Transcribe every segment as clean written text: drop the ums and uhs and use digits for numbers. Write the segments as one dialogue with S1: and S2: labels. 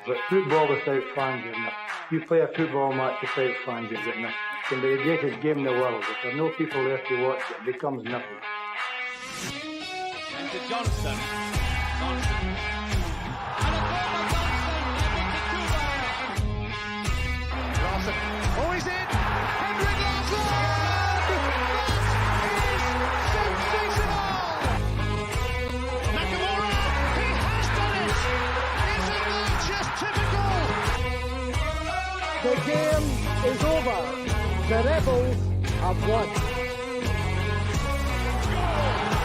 S1: But football without fans is not. You play a football match without fans, you've got nothing. It can be the greatest game in the world. If there are no people there to watch, it becomes nothing.
S2: Into Johnston. Larson. Oh, he's in! Henrik Larsson! That is sensational! Nakamura! He has done it! Isn't that just typical?
S3: The game is over. The Rebels have won.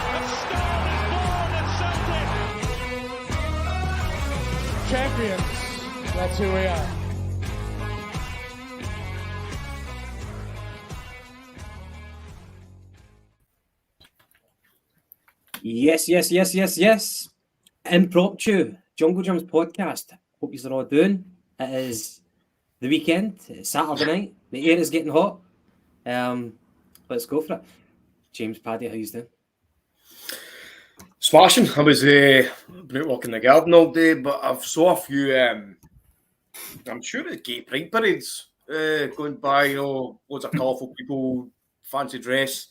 S2: A star is born at Celtic!
S3: Champions. That's who we are.
S4: Yes. Impromptu Jungle Gyms podcast. Hope you're all doing. It is the weekend. It's Saturday night. The air is getting hot. Let's go for it. James, Paddy, how you doing?
S5: Smashing. I was been out walking the garden all day, but I've saw a few. I'm sure it's gay pride parades going by. You know, loads of colourful people, fancy dress.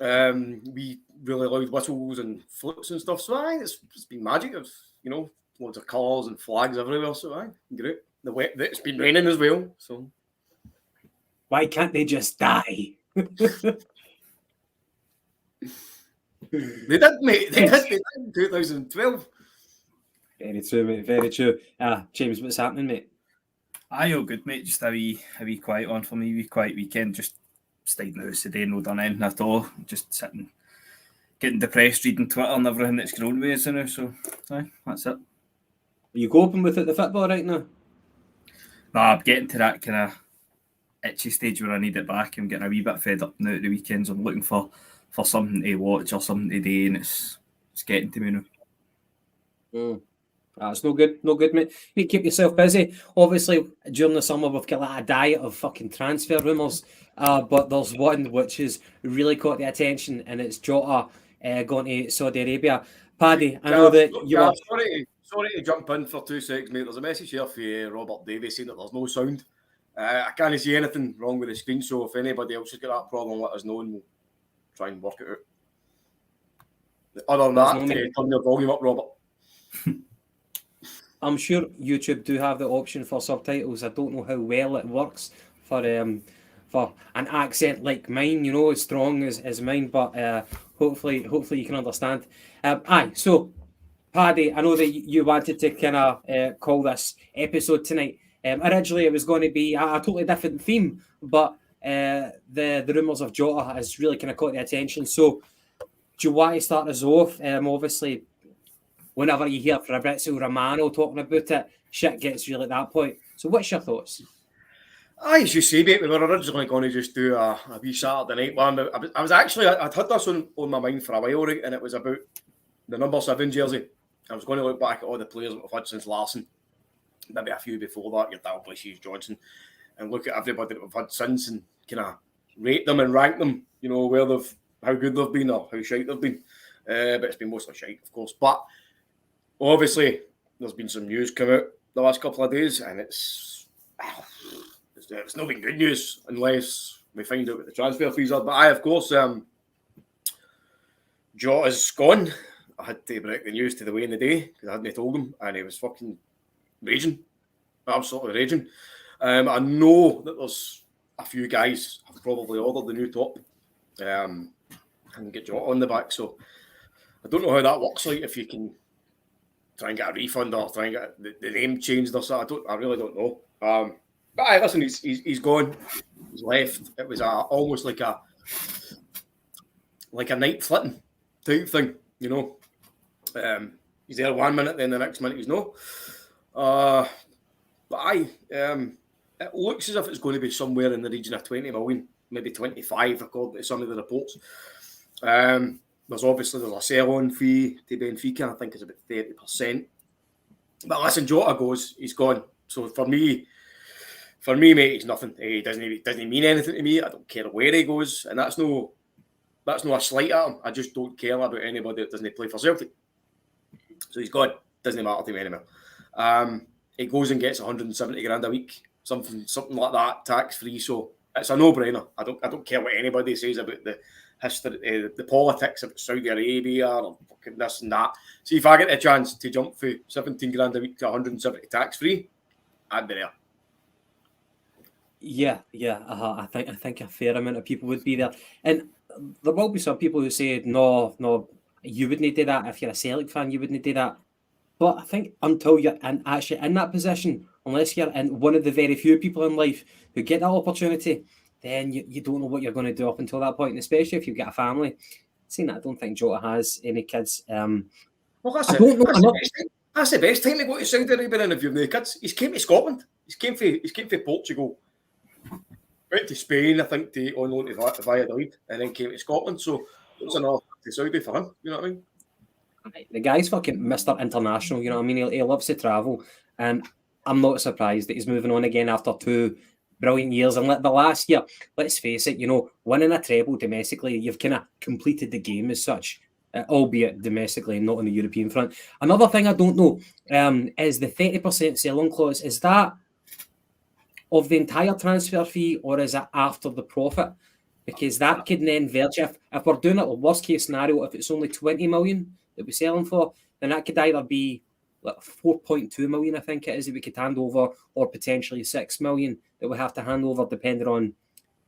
S5: We really loud whistles and floats and stuff. So I think it's been magic. Of loads of colours and flags everywhere. So I great. It's been raining as well. So
S4: why can't they just die?
S5: They did, mate. They did in 2012.
S4: Very true, mate. Very true. James, what's happening, mate?
S6: Aye, all good, mate. Just a wee quiet one for me. Wee quiet weekend. Just stayed in the house today. No done anything at all. Just sitting, getting depressed, reading Twitter and everything that's grown with us now. So, aye, that's it. Are
S4: you coping with it, the football right now?
S6: Nah, I'm getting to that kind of itchy stage where I need it back. I'm getting a wee bit fed up now at the weekends. I'm looking for something to watch or something to do, and it's getting to me now.
S4: It's no good, mate. You need to keep yourself busy. Obviously, during the summer, we've got like a diet of fucking transfer rumours, but there's one which has really caught the attention, and it's Jota going to Saudi Arabia. Paddy, I know that you are...
S5: Sorry to jump in for 2 seconds, mate. There's a message here for Robert Davies saying that there's no sound. I can't see anything wrong with the screen, so if anybody else has got that problem, let us know and we'll try and work it out. Other than that, turn your volume up, Robert.
S4: I'm sure YouTube do have the option for subtitles. I don't know how well it works for an accent like mine, as strong as mine, but hopefully you can understand. So Paddy, I know that you wanted to kind of call this episode tonight. Originally, it was going to be a totally different theme, but the rumours of Jota has really kind of caught the attention. So, do you want to start us off? Obviously, whenever you hear Fabrizio Romano talking about it, shit gets real at that point. So, what's your thoughts?
S5: As you say, mate, we were originally going to just do a wee Saturday night one. I'd had this on my mind for a while, right, and it was about the number 7 jersey. I was going to look back at all the players that we've had since Larsson, maybe a few before that, your Dalglish, Johnson, and look at everybody that we've had since and kind of rate them and rank them, how good they've been or how shite they've been. But it's been mostly shite, of course. But obviously, there's been some news come out the last couple of days, and it's not been good news unless we find out what the transfer fees are. But of course, Jota's gone. I had to break the news to the way in the day because I hadn't told him, and he was fucking raging, absolutely raging. I know that there's a few guys have probably ordered the new top and get Jota on the back. So I don't know how that works. Like if you can try and get a refund or try and get the name changed or something. I really don't know. But listen, he's gone. He's left. It was almost like a night flitting type thing, He's there 1 minute, then the next minute he's no. But it looks as if it's going to be somewhere in the region of 20 million, maybe 25 according to some of the reports. There's a sell-on fee to Benfica. I think it's about 30%. But listen, Jota goes, he's gone. So for me, mate, he's nothing. He doesn't mean anything to me. I don't care where he goes, and that's no a slight at him. I just don't care about anybody that doesn't play for Celtic. So he's gone. Doesn't matter to me anymore. he goes and gets 170 grand a week, something like that, tax free. So it's a no-brainer. I don't care what anybody says about the history, the politics of Saudi Arabia or fucking this and that. See, if I get a chance to jump for 17 grand a week to 170 tax free, I'd be there.
S4: Yeah. I think a fair amount of people would be there, and there will be some people who say no, you wouldn't do that if you're a Celtic fan. You wouldn't do that. But I think until you're actually in that position, unless you're in one of the very few people in life who get that opportunity, then you don't know what you're going to do up until that point, and especially if you've got a family. Seeing that, I don't think Jota has any kids.
S5: Well,
S4: I don't know.
S5: That's the best time to go to Saudi Arabia if you've no kids. He's came to Scotland. He's came for Portugal. Went to Spain, I think, on loan to Valladolid, and then came to Scotland. So it was another to Saudi for him. You know what I mean?
S4: The guy's fucking Mr. International, you know what I mean? He loves to travel, and I'm not surprised that he's moving on again after 2 brilliant years. And the last year, let's face it, winning a treble domestically, you've kind of completed the game as such, albeit domestically and not on the European front. Another thing I don't know is the 30% sell-on clause. Is that of the entire transfer fee, or is it after the profit? Because that could then verge, if we're doing it, the worst case scenario, if it's only 20 million that we're selling for, then that could either be like 4.2 million, I think it is, that we could hand over, or potentially 6 million that we have to hand over, depending on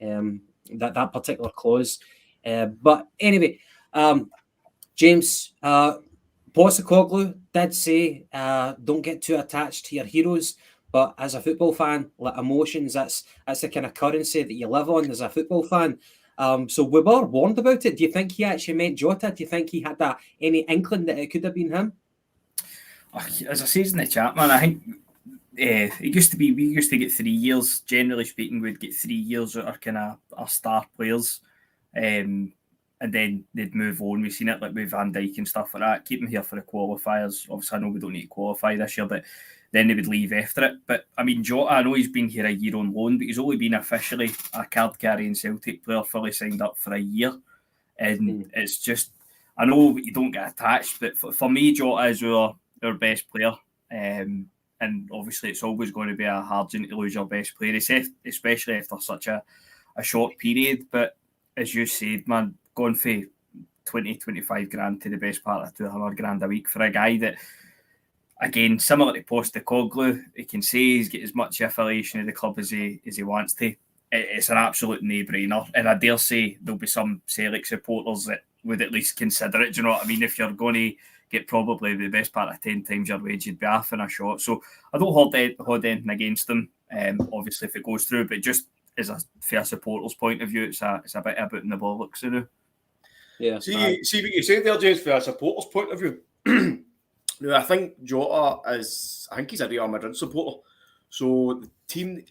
S4: that particular clause. But anyway, James, Postecoglou did say, don't get too attached to your heroes. But as a football fan, like emotions, that's the kind of currency that you live on as a football fan. So we were warned about it. Do you think he actually meant Jota? Do you think he had any inkling that it could have been him?
S6: As I said in the chat, man, I think we used to get 3 years. Generally speaking, we'd get 3 years that are kind of our star players, and then they'd move on. We've seen it like with Van Dijk and stuff like that. Keep them here for the qualifiers. Obviously, I know we don't need to qualify this year, but then they would leave after it. But I mean, Jota, I know he's been here a year on loan, but he's only been officially a card-carrying Celtic player, fully signed up for a year. And it's just, I know you don't get attached, but for me, Jota is our best player. And obviously, it's always going to be a hard thing to lose your best player, especially after such a short period. But as you said, man, going for 20-25 grand to the best part of 200 grand a week for a guy that, again, similar to Postecoglou, he can say he's got as much affiliation with the club as he wants to. It's an absolute no-brainer. And I dare say there'll be some Celtic supporters that would at least consider it. Do you know what I mean? If you're going to get probably the best part of 10 times your wage, you'd be off in a shot. So I don't hold anything against them, obviously, if it goes through. But just as a fair supporter's point of view, it's a bit about in the bollocks, you know?
S4: Yeah.
S5: See what you said there, James, from a supporter's point of view. No, I think Jota he's a Real Madrid supporter. So the team,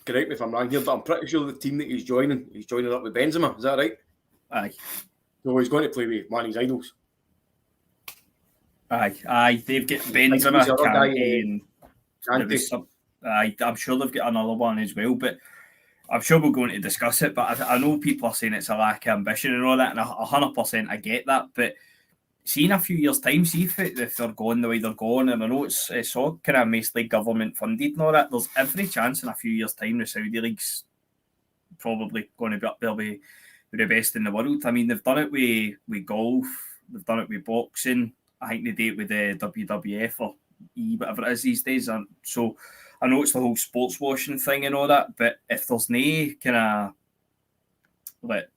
S5: correct me if I'm wrong here, but I'm pretty sure the team that he's joining up with Benzema. Is that right?
S6: Aye.
S5: So he's going to play with one of his idols.
S6: Aye. They've got Benzema, Kanté. I'm sure they've got another one as well, but I'm sure we're going to discuss it. But I know people are saying it's a lack of ambition and all that, and 100% I get that, but see in a few years' time, see if they're going the way they're going, and I know it's all kind of mostly government funded and all that, there's every chance in a few years' time the Saudi League's probably going to be up there with the best in the world. I mean, they've done it with golf, they've done it with boxing, I think they do it with the WWF or whatever it is these days. And so I know it's the whole sports washing thing and all that, but if there's no kind of like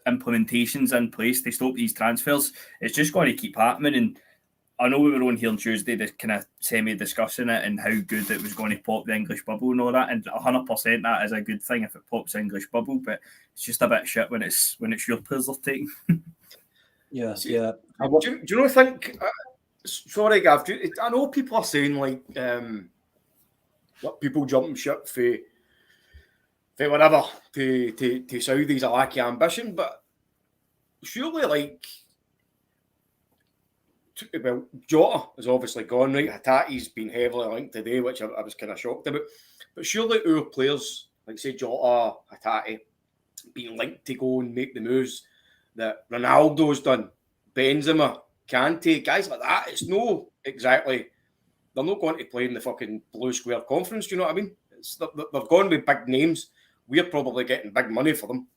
S6: implementations in place to stop these transfers, it's just going to keep happening. And I know we were on here on Tuesday to kind of semi-discussing it and how good it was going to pop the English bubble and all that, and 100% that is a good thing if it pops the English bubble, but it's just a bit shit when it's your players they're taking.
S4: Yeah.
S5: Do you know, think... sorry, Gav, I know people are saying, like, people jumping ship for whatever, to Saudis a lack of ambition, but surely, like, well, Jota is obviously gone, right? Hatate's been heavily linked today, which I was kind of shocked about. But surely our players, like say Jota, Hatate, being linked to go and make the moves that Ronaldo's done, Benzema, Kanté, guys like that, it's no exactly they're not going to play in the fucking Blue Square Conference. Do you know what I mean? They're going with big names. We're probably getting big money for them,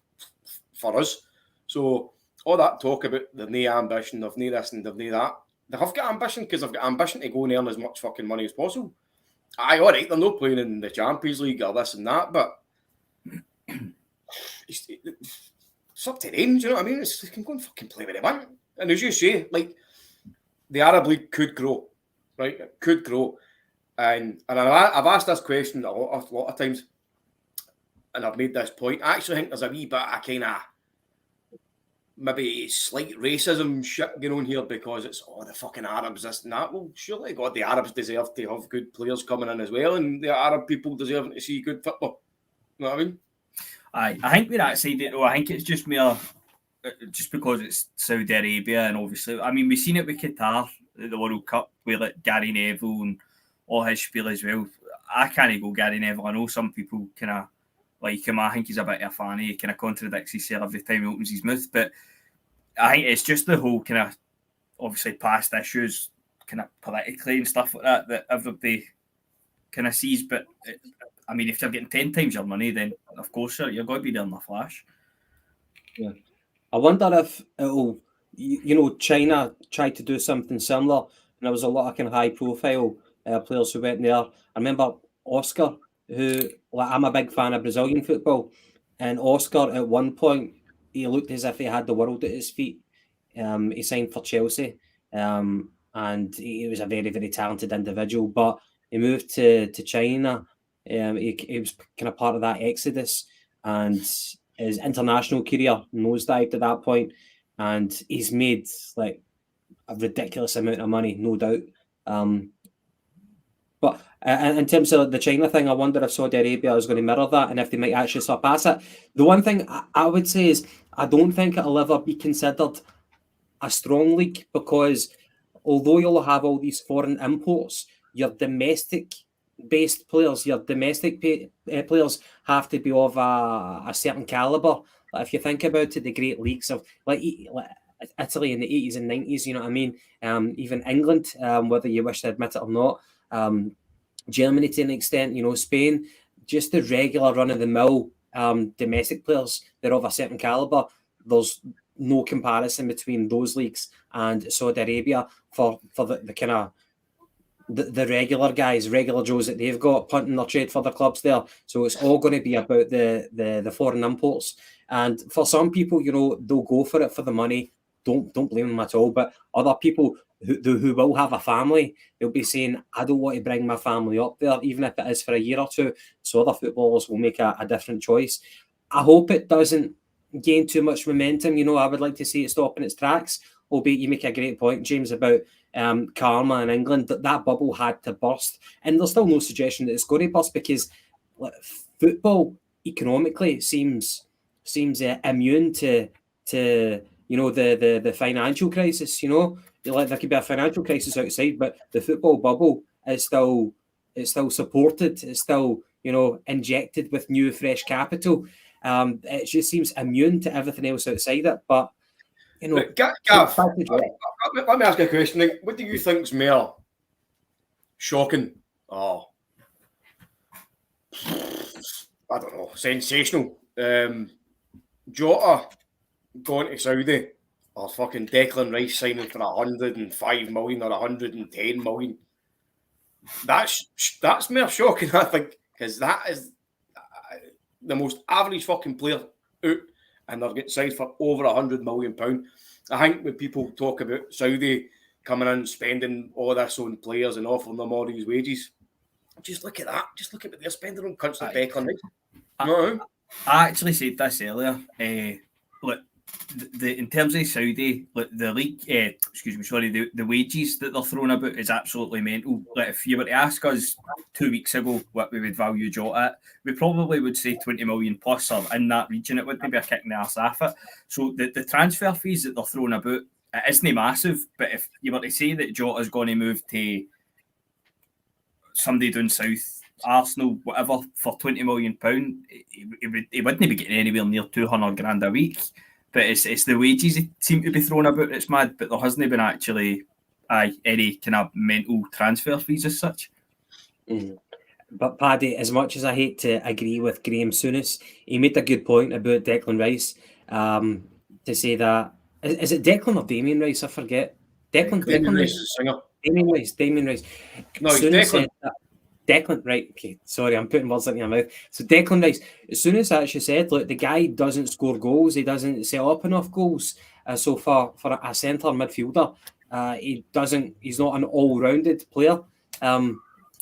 S5: for us. So all that talk about they've no ambition, they've no this and they've no that. They have got ambition because they've got ambition to go and earn as much fucking money as possible. Aye, all right, they're not playing in the Champions League or this and that, but it's up to them, do you know what I mean? They can go and fucking play where they want. And as you say, like, the Arab League could grow, right? It could grow. And I've asked this question a lot of times, and I've made this point. I actually think there's a wee bit of kind of maybe slight racism shit going on here because it's the fucking Arabs, this and that. Well, surely God, the Arabs deserve to have good players coming in as well, and the Arab people deserve to see good football. You know what I mean?
S6: I think we're that side though. I think it's just mere, just because it's Saudi Arabia, and obviously, I mean, we've seen it with Qatar, the World Cup, where like Gary Neville and all his spiel as well. I can't go Gary Neville. I know some people kind of like him. I think he's a bit of a fan. He kind of contradicts himself every time he opens his mouth. But I think it's just the whole kind of obviously past issues, kind of politically and stuff like that everybody kind of sees. But I mean, if you're getting 10 times your money, then of course you're going to be there in a flash.
S4: Yeah, I wonder if it'll, China tried to do something similar, and there was a lot of kind of high-profile players who went there. I remember Oscar, who, like, I'm a big fan of Brazilian football, and Oscar at one point he looked as if he had the world at his feet. He signed for Chelsea, and he was a very, very talented individual. But he moved to China. He was kind of part of that exodus, and his international career nosedived at that point, and he's made like a ridiculous amount of money, no doubt. But in terms of the China thing, I wonder if Saudi Arabia is going to mirror that and if they might actually surpass it. The one thing I would say is I don't think it'll ever be considered a strong league, because although you'll have all these foreign imports, your domestic-based players, your domestic players have to be of a certain calibre. Like, if you think about it, the great leagues of like Italy in the 80s and 90s, you know what I mean? Even England, whether you wish to admit it or not, Germany to an extent, Spain, just the regular run-of-the-mill domestic players, they're of a certain calibre. There's no comparison between those leagues and Saudi Arabia for the kind of the regular guys, regular Joes that they've got punting their trade for their clubs there. So it's all going to be about the foreign imports. And for some people, they'll go for it for the money. Don't blame them at all. But other people who will have a family, they'll be saying, I don't want to bring my family up there, even if it is for a year or two. So other footballers will make a different choice. I hope it doesn't gain too much momentum. I would like to see it stop in its tracks, albeit you make a great point, James, about karma in England. That bubble had to burst. And there's still no suggestion that it's going to burst, because football economically seems immune to the financial crisis. There could be a financial crisis outside, but the football bubble is still supported. It's still injected with new fresh capital. It just seems immune to everything else outside it. But
S5: Gav, let me ask you a question. What do you think is more shocking? I don't know. Sensational. Jota going to Saudi, or fucking Declan Rice signing for 105 million or 110 million. That's more shocking, I think, because that is the most average fucking player out, and they're getting signed for over £100 million. I think when people talk about Saudi coming in, spending all this on players and offering them all these wages, just look at that. Just look at what they're spending on cunts like Declan Rice.
S6: I actually said this earlier. Look, in terms of Saudi, the league, the wages that they're throwing about is absolutely mental. Like, if you were to ask us 2 weeks ago what we would value Jota at, we probably would say 20 million plus, or in that region. It wouldn't be a kick in the arse off it. So the transfer fees that they're throwing about, it isn't massive. But if you were to say that Jota's going to move to somebody down south, Arsenal, whatever, for £20 million, he wouldn't be getting anywhere near 200 grand a week. But it's the wages that seem to be thrown about. It's mad, but there hasn't been actually any kind of mental transfer fees as such.
S4: But Paddy, as much as I hate to agree with Graham Souness, he made a good point about Declan Rice. To say that is it Declan or Damien Rice? I forget. Declan
S5: Rice is a singer.
S4: Damien Rice.
S5: No, it's
S4: Souness
S5: Declan.
S4: said that, Declan, right? Okay, sorry, I'm putting words into your mouth. So Declan Rice, as soon as I actually said, look, the guy doesn't score goals. He doesn't set up enough goals. So for a centre midfielder, he doesn't. He's not an all-rounded player.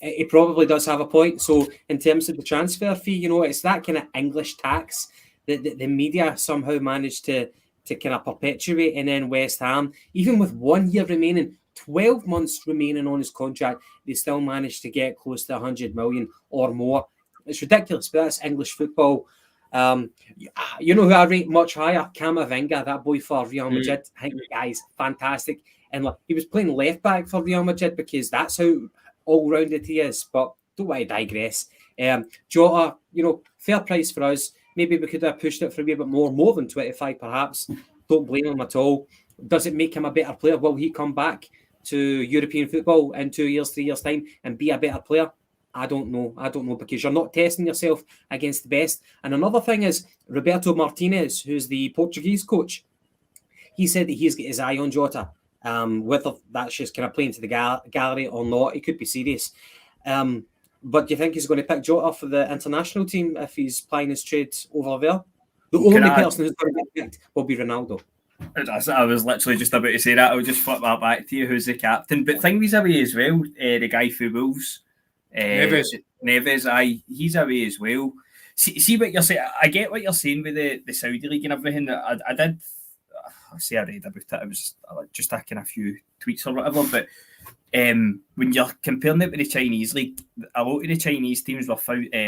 S4: He probably does have a point. So in terms of the transfer fee, it's that kind of English tax that the media somehow managed to kind of perpetuate. And then West Ham, even with 1 year remaining, 12 months remaining on his contract, they still managed to get close to 100 million or more. It's ridiculous, but that's English football. You know who I rate much higher? Camavinga, that boy for Real Madrid. I think the guy's fantastic. And look, he was playing left back for Real Madrid because that's how all-rounded he is. But don't want to digress. Jota, fair price for us. Maybe we could have pushed it for a wee bit more than 25 perhaps. Don't blame him at all. Does it make him a better player? Will he come back to European football in 2 years, 3 years' time and be a better player? I don't know because you're not testing yourself against the best. And another thing is Roberto Martinez, who's the Portuguese coach, he said that he's got his eye on Jota. Whether that's just kind of playing to the gallery or not, it could be serious. But do you think he's going to pick Jota for the international team if he's playing his trade over there? The only person who's going to be picked will be Ronaldo.
S6: I was literally just about to say that. I'll just flip that back to you. Who's the captain? But Thingy's away as well. The guy for Wolves. Neves, he's away as well. See what you're saying. I get what you're saying with the Saudi League and everything. I read about it. I was just taking a few tweets or whatever. But when you're comparing it with the Chinese league, a lot of the Chinese teams were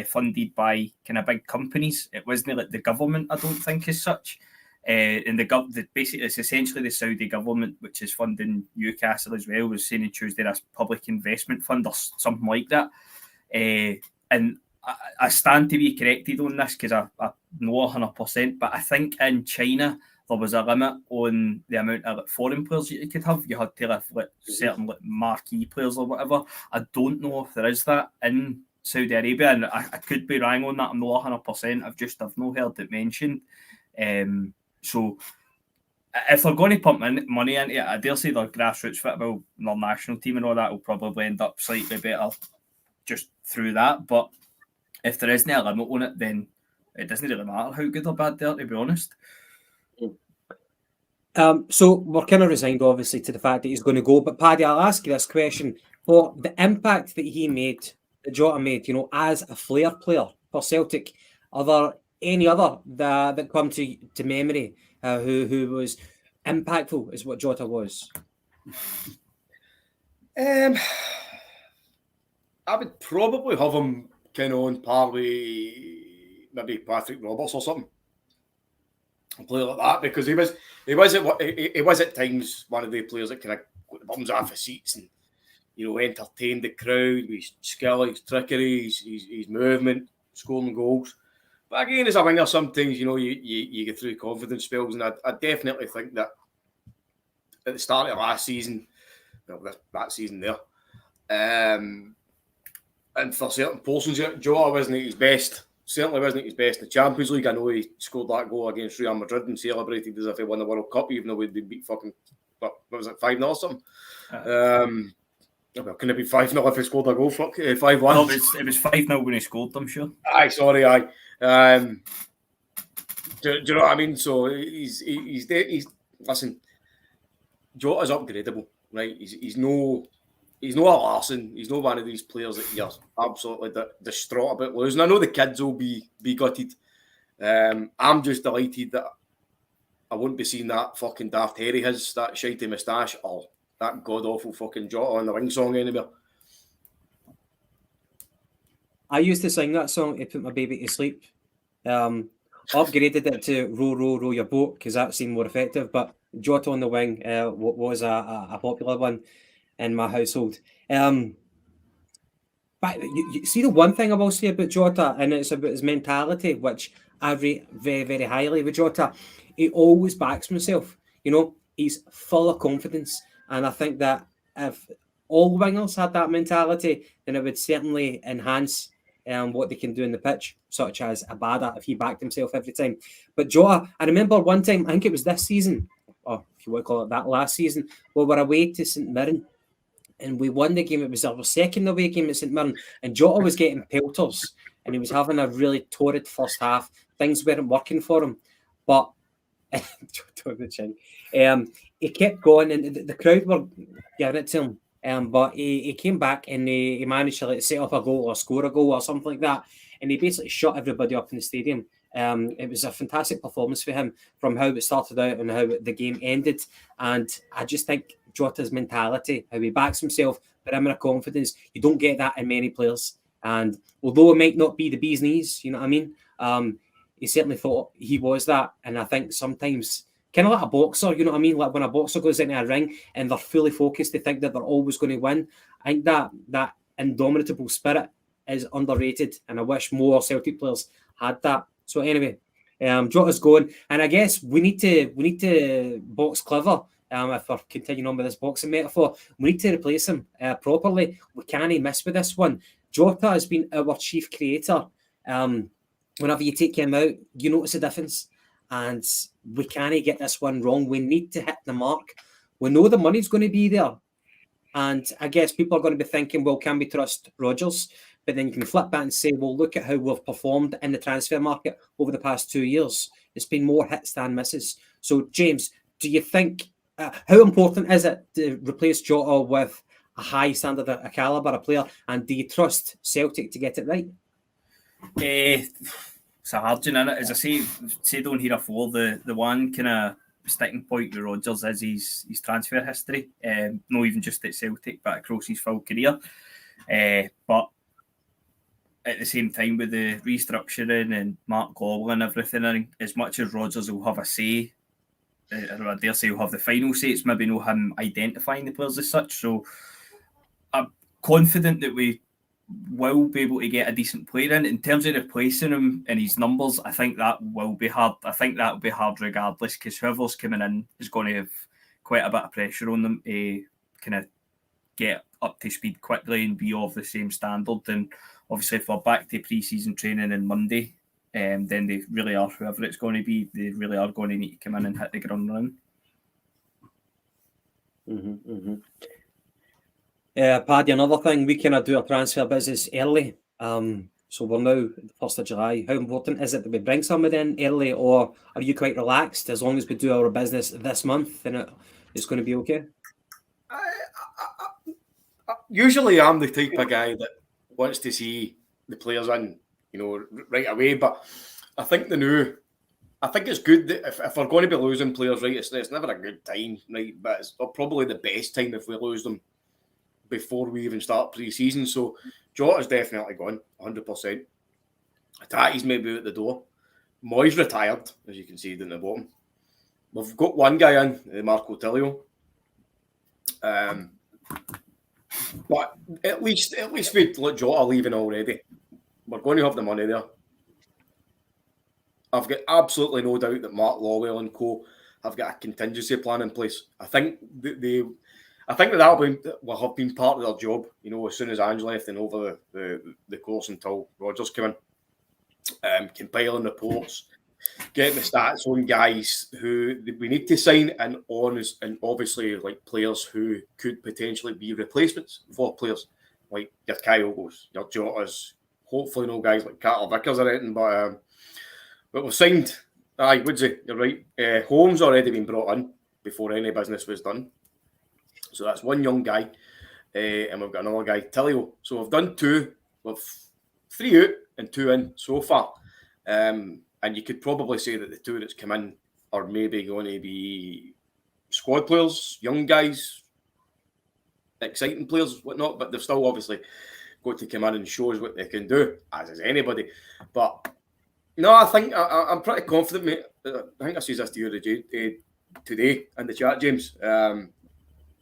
S6: funded by kind of big companies. It wasn't like the government, I don't think, as such. And basically, it's essentially the Saudi government which is funding Newcastle as well. Was saying on Tuesday that's public investment fund or something like that. And I stand to be corrected on this because I know 100%. But I think in China there was a limit on the amount of foreign players you could have. You had to have certain marquee players or whatever. I don't know if there is that in Saudi Arabia, and I could be wrong on that. I'm not 100%. I've not heard it mentioned. So if they're going to pump money into it, I dare say their grassroots football, their national team and all that will probably end up slightly better just through that. But if there isn't a limit on it, then it doesn't really matter how good or bad they are, to be honest.
S4: So we're kind of resigned, obviously, to the fact that he's going to go. But Paddy, I'll ask you this question. For the impact that he made, that Jota made, as a flair player for Celtic, are there any other that come to memory who was impactful as what Jota was?
S5: I would probably have him kind of on par with maybe Patrick Roberts or something. A player like that, because he was at times one of the players that kind of got the bums off his seats and entertained the crowd with his skill, his trickery, his movement, scoring goals. But again, as a winger, sometimes you get through confidence spells, and I definitely think that at the start of last season, that season there, and for certain portions, Jota wasn't at his best. Certainly wasn't at his best in the Champions League. I know he scored that goal against Real Madrid and celebrated as if he won the World Cup, even though we'd been beat fucking, what was it, 5-0 or something? Well, can it be 5-0 if he scored a goal? 5-1.
S6: Well, it was 5-0 when he scored, I'm sure.
S5: Aye. Do you know what I mean? So he's listen, Jota's upgradable, right? He's no a Larson. He's not one of these players that you're absolutely distraught about losing. I know the kids will be gutted. I'm just delighted that I wouldn't be seeing that fucking daft hair he has, that shitey moustache, or that god-awful fucking Jota on the wing song anymore.
S4: I used to sing that song to put my baby to sleep. Upgraded it to Row, Row, Row Your Boat because that seemed more effective, but Jota on the wing was a popular one in my household. But you see, the one thing I will say about Jota, and it's about his mentality, which I rate very, very highly with Jota. He always backs himself. He's full of confidence. And I think that if all wingers had that mentality, then it would certainly enhance what they can do in the pitch, such as Abada if he backed himself every time. But Jota, I remember one time, I think it was this season, or if you want to call it that, last season, we were away to St Mirren and we won the game. It was our second away game at St Mirren, and Jota was getting pelters and he was having a really torrid first half. Things weren't working for him, but he kept going and the crowd were giving it to him. But he came back and he managed to set up a goal or score a goal or something like that. And he basically shut everybody up in the stadium. It was a fantastic performance for him from how it started out and how the game ended. And I just think Jota's mentality, how he backs himself, but him in a confidence, you don't get that in many players. And although it might not be the bee's knees, you know what I mean? He certainly thought he was that. And I think sometimes, kind of like a boxer, you know what I mean? Like when a boxer goes into a ring and they're fully focused, they think that they're always going to win. I think that indomitable spirit is underrated. And I wish more Celtic players had that. So anyway, Jota's going. And I guess we need to box clever. If we're continuing on with this boxing metaphor, we need to replace him properly. We can't miss with this one. Jota has been our chief creator. Whenever you take him out, you notice a difference. And we can't get this one wrong. We need to hit the mark. We know the money's going to be there. And I guess people are going to be thinking, well, can we trust Rodgers? But then you can flip back and say, well, look at how we've performed in the transfer market over the past 2 years. It's been more hits than misses. So, James, do you think, how important is it to replace Jota with a high standard, a calibre, a player? And do you trust Celtic to get it right?
S6: It's a hard one, innit? As I said on here before, the one kind of sticking point with Rodgers is his transfer history. Not even just at Celtic, but across his full career. But at the same time, with the restructuring and Mark Gobble and everything, as much as Rodgers will have a say, or I dare say he'll have the final say, it's maybe not him identifying the players as such. So I'm confident that we will be able to get a decent player in terms of replacing him and his numbers. I think that will be hard. I think that will be hard regardless, because whoever's coming in is going to have quite a bit of pressure on them to kind of get up to speed quickly and be of the same standard. And obviously, if we're back to pre-season training on Monday, then they really are, whoever it's going to be, they really are going to need to come in and hit the ground running.
S4: Paddy, another thing, we cannot do our transfer business early. So we're now the 1st of July. How important is it that we bring somebody in early, or are you quite relaxed? As long as we do our business this month, then it's going to be okay?
S5: Usually I'm the type of guy that wants to see the players in, right away. But I think it's good that if we're going to be losing players, right, it's never a good time, right? But it's probably the best time if we lose them before we even start pre-season. So Jota's definitely gone, 100%. Tati's maybe out the door. Mooy's retired, as you can see down the bottom. We've got one guy in, Marco Tilio. But at least we've let Jota leaving already. We're going to have the money there. I've got absolutely no doubt that Mark Lawwell and co have got a contingency plan in place. I think that will have been part of their job, as soon as Ange left and over the course until Rodgers came in. Compiling reports, getting the stats on guys who we need to sign and obviously like players who could potentially be replacements for players like your Kyogos, your Jotas, hopefully no guys like Carter Vickers or anything, but we've signed, Woodsy, you're right, Holmes already been brought in before any business was done. So that's one young guy, and we've got another guy, Tilio. So we've done two, we've 3 out and 2 in so far. And you could probably say that the 2 that's come in are maybe going to be squad players, young guys, exciting players, whatnot, but they've still obviously got to come in and show us what they can do, as is anybody. But no, I think I'm pretty confident, mate. I think I said this to you today in the chat, James.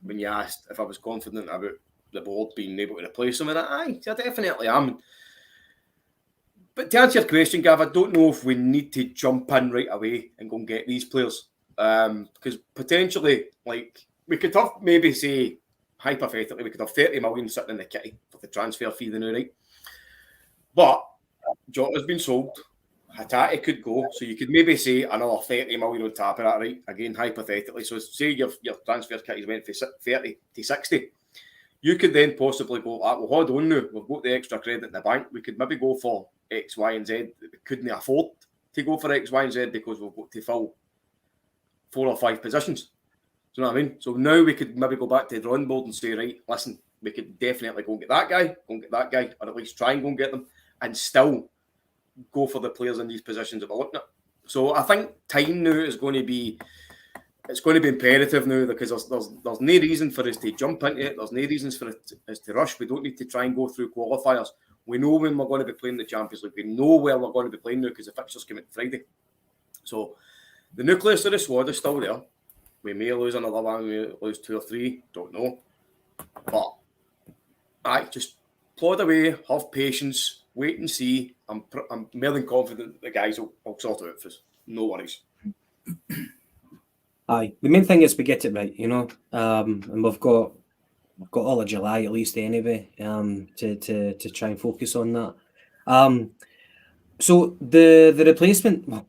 S5: When you asked if I was confident about the board being able to replace him, and I definitely am. But to answer your question, Gav, I don't know if we need to jump in right away and go and get these players. Because potentially, like, we could have maybe say hypothetically, we could have 30 million sitting in the kitty for the transfer fee, the new right. But Jota's been sold. Hatate could go, so you could maybe say another 30 million on top of that, right? Again, hypothetically. So say your transfer kitties went from 30 to 60. You could then possibly go, well, hold on now, we've got the extra credit in the bank. We could maybe go for X, Y, and Z. We couldn't afford to go for X, Y, and Z because we've got to fill 4 or 5 positions. Do you know what I mean? So now we could maybe go back to the drawing board and say, right, listen, we could definitely go and get that guy, or at least try and go and get them, and still go for the players in these positions that we're looking at. So I think time now is going to be, it's going to be imperative now, because there's no reason for us to jump into it. There's no reasons for us to rush. We don't need to try and go through qualifiers. We know when we're going to be playing the Champions League. We know where we're going to be playing now because the fixtures come out Friday. So the nucleus of the squad is still there. We may lose another one, we may lose 2 or 3, don't know. But just plod away, have patience, wait and see. I'm more than confident the guys will sort it out for us. No worries.
S4: Aye, the main thing is we get it right, you know, and we've got all of July at least anyway, to try and focus on that. So the replacement, well,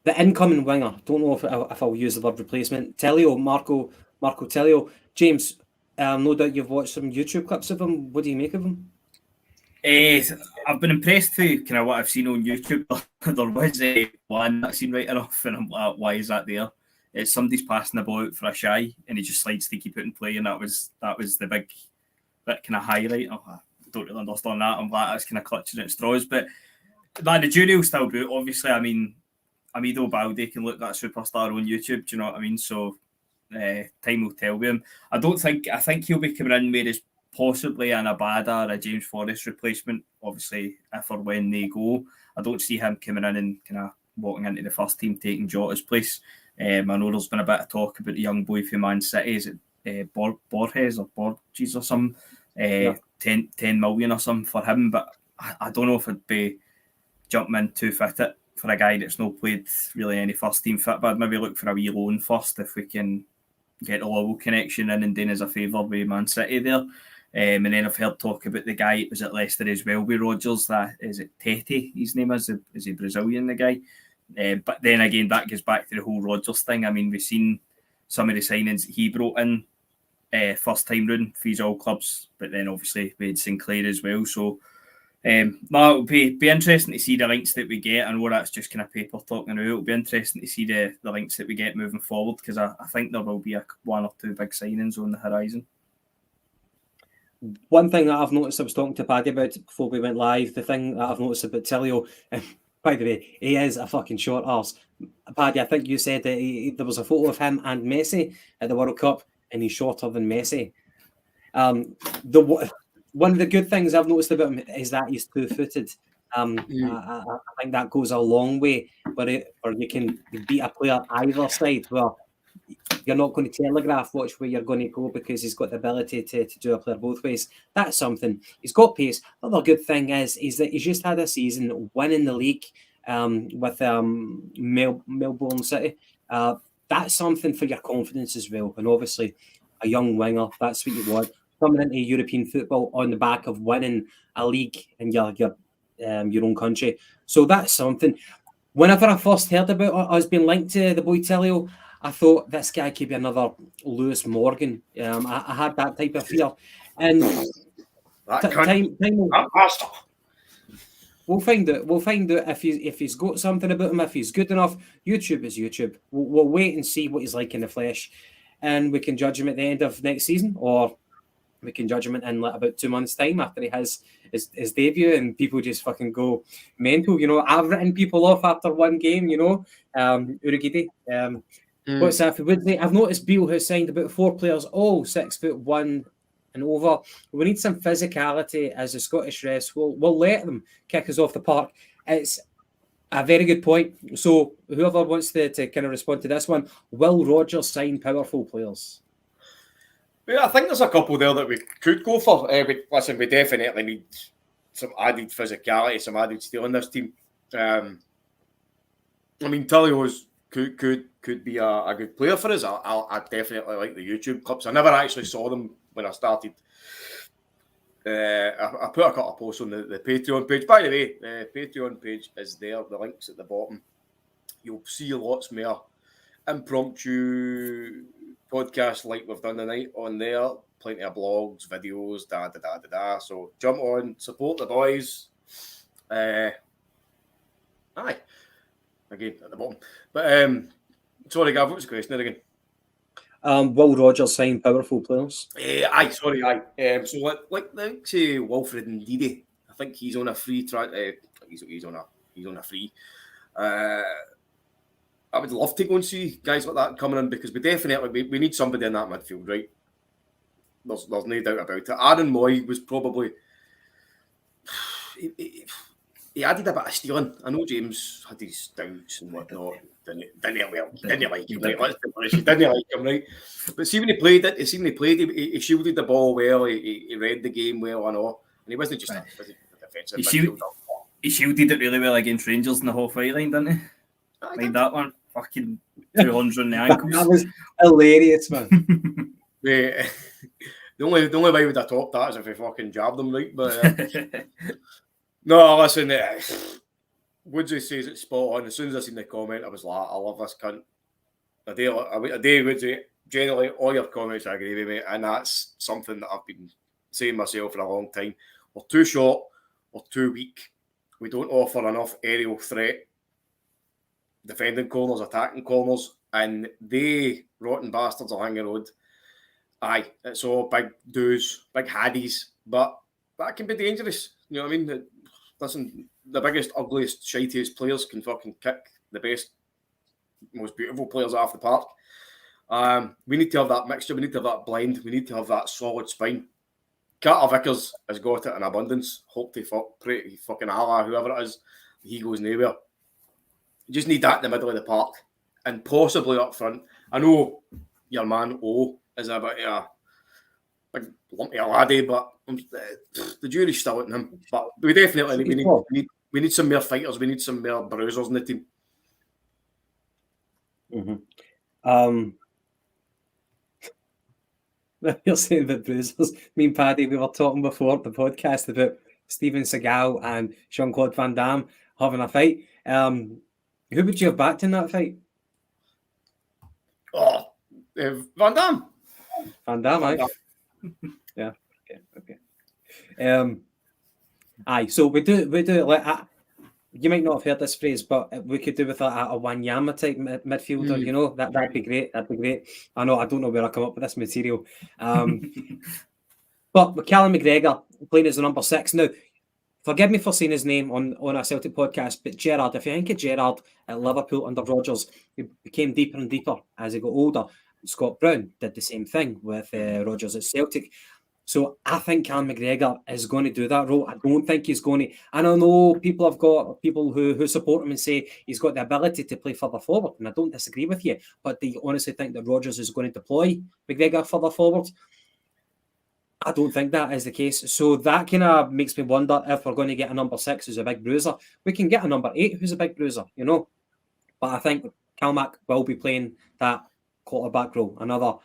S4: the incoming winger, don't know if I'll use the word replacement. Marco Tellio. James, no doubt you've watched some YouTube clips of him. What do you make of him?
S6: I've been impressed with kind of what I've seen on YouTube. There was one that seemed right enough, and I'm like, why is that there? It's somebody's passing the ball out for a shy, and he just slides to keep it in play, and that was the big that kind of highlight. Oh, I don't really understand that. I'm glad that's kind of clutching at straws, but managerial still good. Obviously, I mean, Amido Balde can look that superstar on YouTube. Do you know what I mean? So time will tell with him. I think he'll be coming in where it's possibly an Abada or a James Forrest replacement. Obviously, if or when they go, I don't see him coming in and kind of walking into the first team taking Jota's place. I know there's been a bit of talk about the young boy from Man City. Is it Borges or Borges or some 10 million or something for him? But I don't know if it'd be jumping in too fit it for a guy that's not played really any first team fit. But I'd maybe look for a wee loan first if we can get a Lowell connection in and then as a favour with Man City there. And then I've heard talk about the guy, it was at Leicester as well with Rodgers, that is it Tete, his name is he Brazilian, the guy? But then again, that goes back to the whole Rodgers thing. I mean, we've seen some of the signings he brought in first time round for his all clubs, but then obviously we had Sinclair as well. So it'll be interesting to see the links that we get. I know that's just kind of paper talking now. It'll be interesting to see the links that we get moving forward, because I think there will be one or two big signings on the horizon.
S4: One thing that I've noticed, I was talking to Paddy about it before we went live, the thing that I've noticed about Tillio, by the way, he is a fucking short arse. Paddy, I think you said that there was a photo of him and Messi at the World Cup, and he's shorter than Messi. One of the good things I've noticed about him is that he's two-footed. I think that goes a long way, or you can beat a player either side. Well, you're not going to telegraph which way you're going to go because he's got the ability to do a player both ways. That's something. He's got pace. Another good thing is that he's just had a season winning the league with Melbourne City. That's something for your confidence as well. And obviously, a young winger, that's what you want. Coming into European football on the back of winning a league in your own country. So that's something. Whenever I first heard about us being linked to the boy Tellio, I thought this guy could be another Lewis Morgan. I had that type of fear. And we'll find out. We'll find out if he's got something about him, if he's good enough. YouTube is YouTube. We'll wait and see what he's like in the flesh, and we can judge him at the end of next season, or we can judge him in like about 2 months' time after he has his debut, and people just fucking go mental. You know, I've written people off after one game. You know, Urugidi. What's that for Woodley? I've noticed Beale has signed about 4 players, all 6'1" and over. We need some physicality as the Scottish rest. We'll let them kick us off the park. It's a very good point. So whoever wants to kind of respond to this one, will Rodgers sign powerful players?
S5: Yeah, I think there's a couple there that we could go for. We definitely need some added physicality, some added steel in this team. I mean, Tillio could be a good player for us. I definitely like the YouTube clips. I never actually saw them when I started. I put a couple of posts on the Patreon page. By the way, the Patreon page is there. The link's at the bottom. You'll see lots more impromptu podcasts like we've done tonight on there. Plenty of blogs, videos, So jump on, support the boys. Aye. Again, at the bottom. But, sorry, Gav, what's the question again?
S4: Will Rodgers sign powerful players?
S5: Aye. So like say Wilfred and Ndidi, I think he's on a free track. He's on a free. I would love to go and see guys like that coming in because we need somebody in that midfield, right? There's no doubt about it. Aaron Mooy was probably he added a bit of stealing. I know James had his doubts and whatnot. Didn't like him, right? Let's be honest, he didn't like him, right? But see when he played, he shielded the ball well, he read the game well and all. And he wasn't just a defensive midfielder.
S6: He shielded it really well against Rangers in the whole fight line, didn't he? Like that one. Fucking 200 on the ankles.
S4: That was hilarious, man.
S5: The only way we'd have topped that is if we fucking jabbed them, right? But no, listen, Woodsy says it's spot on. As soon as I seen the comment, I was like, I love this cunt. A day, Woodsy, generally all your comments I agree with me, and that's something that I've been saying myself for a long time. We're too short, we're too weak. We don't offer enough aerial threat, defending corners, attacking corners, and they rotten bastards along the road. Aye, it's all big doos, big haddies, but that can be dangerous. You know what I mean? Listen, the biggest, ugliest, shitiest players can fucking kick the best, most beautiful players off the park. We need to have that mixture. We need to have that blend. We need to have that solid spine. Carter Vickers has got it in abundance. Hope to pray to fucking Allah, whoever it is, he goes nowhere. You just need that in the middle of the park and possibly up front. I know your man O is a bit of a big lumpy laddie, but the jury's still on him. But we definitely we need some more fighters. We need some more bruisers in the team.
S4: Mm-hmm. You're saying about bruisers. Me and Paddy, we were talking before the podcast about Steven Seagal and Jean-Claude Van Damme having a fight. Who would you have backed in that fight?
S5: Van Damme.
S4: Van Damme, aye. Yeah. Okay. Aye. So we do like you might not have heard this phrase, but we could do with a Wanyama type midfielder. You know that'd be great. That'd be great. I don't know where I come up with this material. But Callum McGregor playing as the number 6 now. Forgive me for saying his name on a Celtic podcast, but Gerrard, if you think of Gerrard at Liverpool under Rodgers, he became deeper and deeper as he got older. Scott Brown did the same thing with Rodgers at Celtic. So I think Callum McGregor is going to do that role. I don't think he's going to. And I know people have got people who support him and say he's got the ability to play further forward, and I don't disagree with you. But do you honestly think that Rodgers is going to deploy McGregor further forward? I don't think that is the case. So that kind of makes me wonder if we're going to get a number 6 who's a big bruiser. We can get a number 8 who's a big bruiser, you know. But I think Calmac will be playing that quarterback role. Another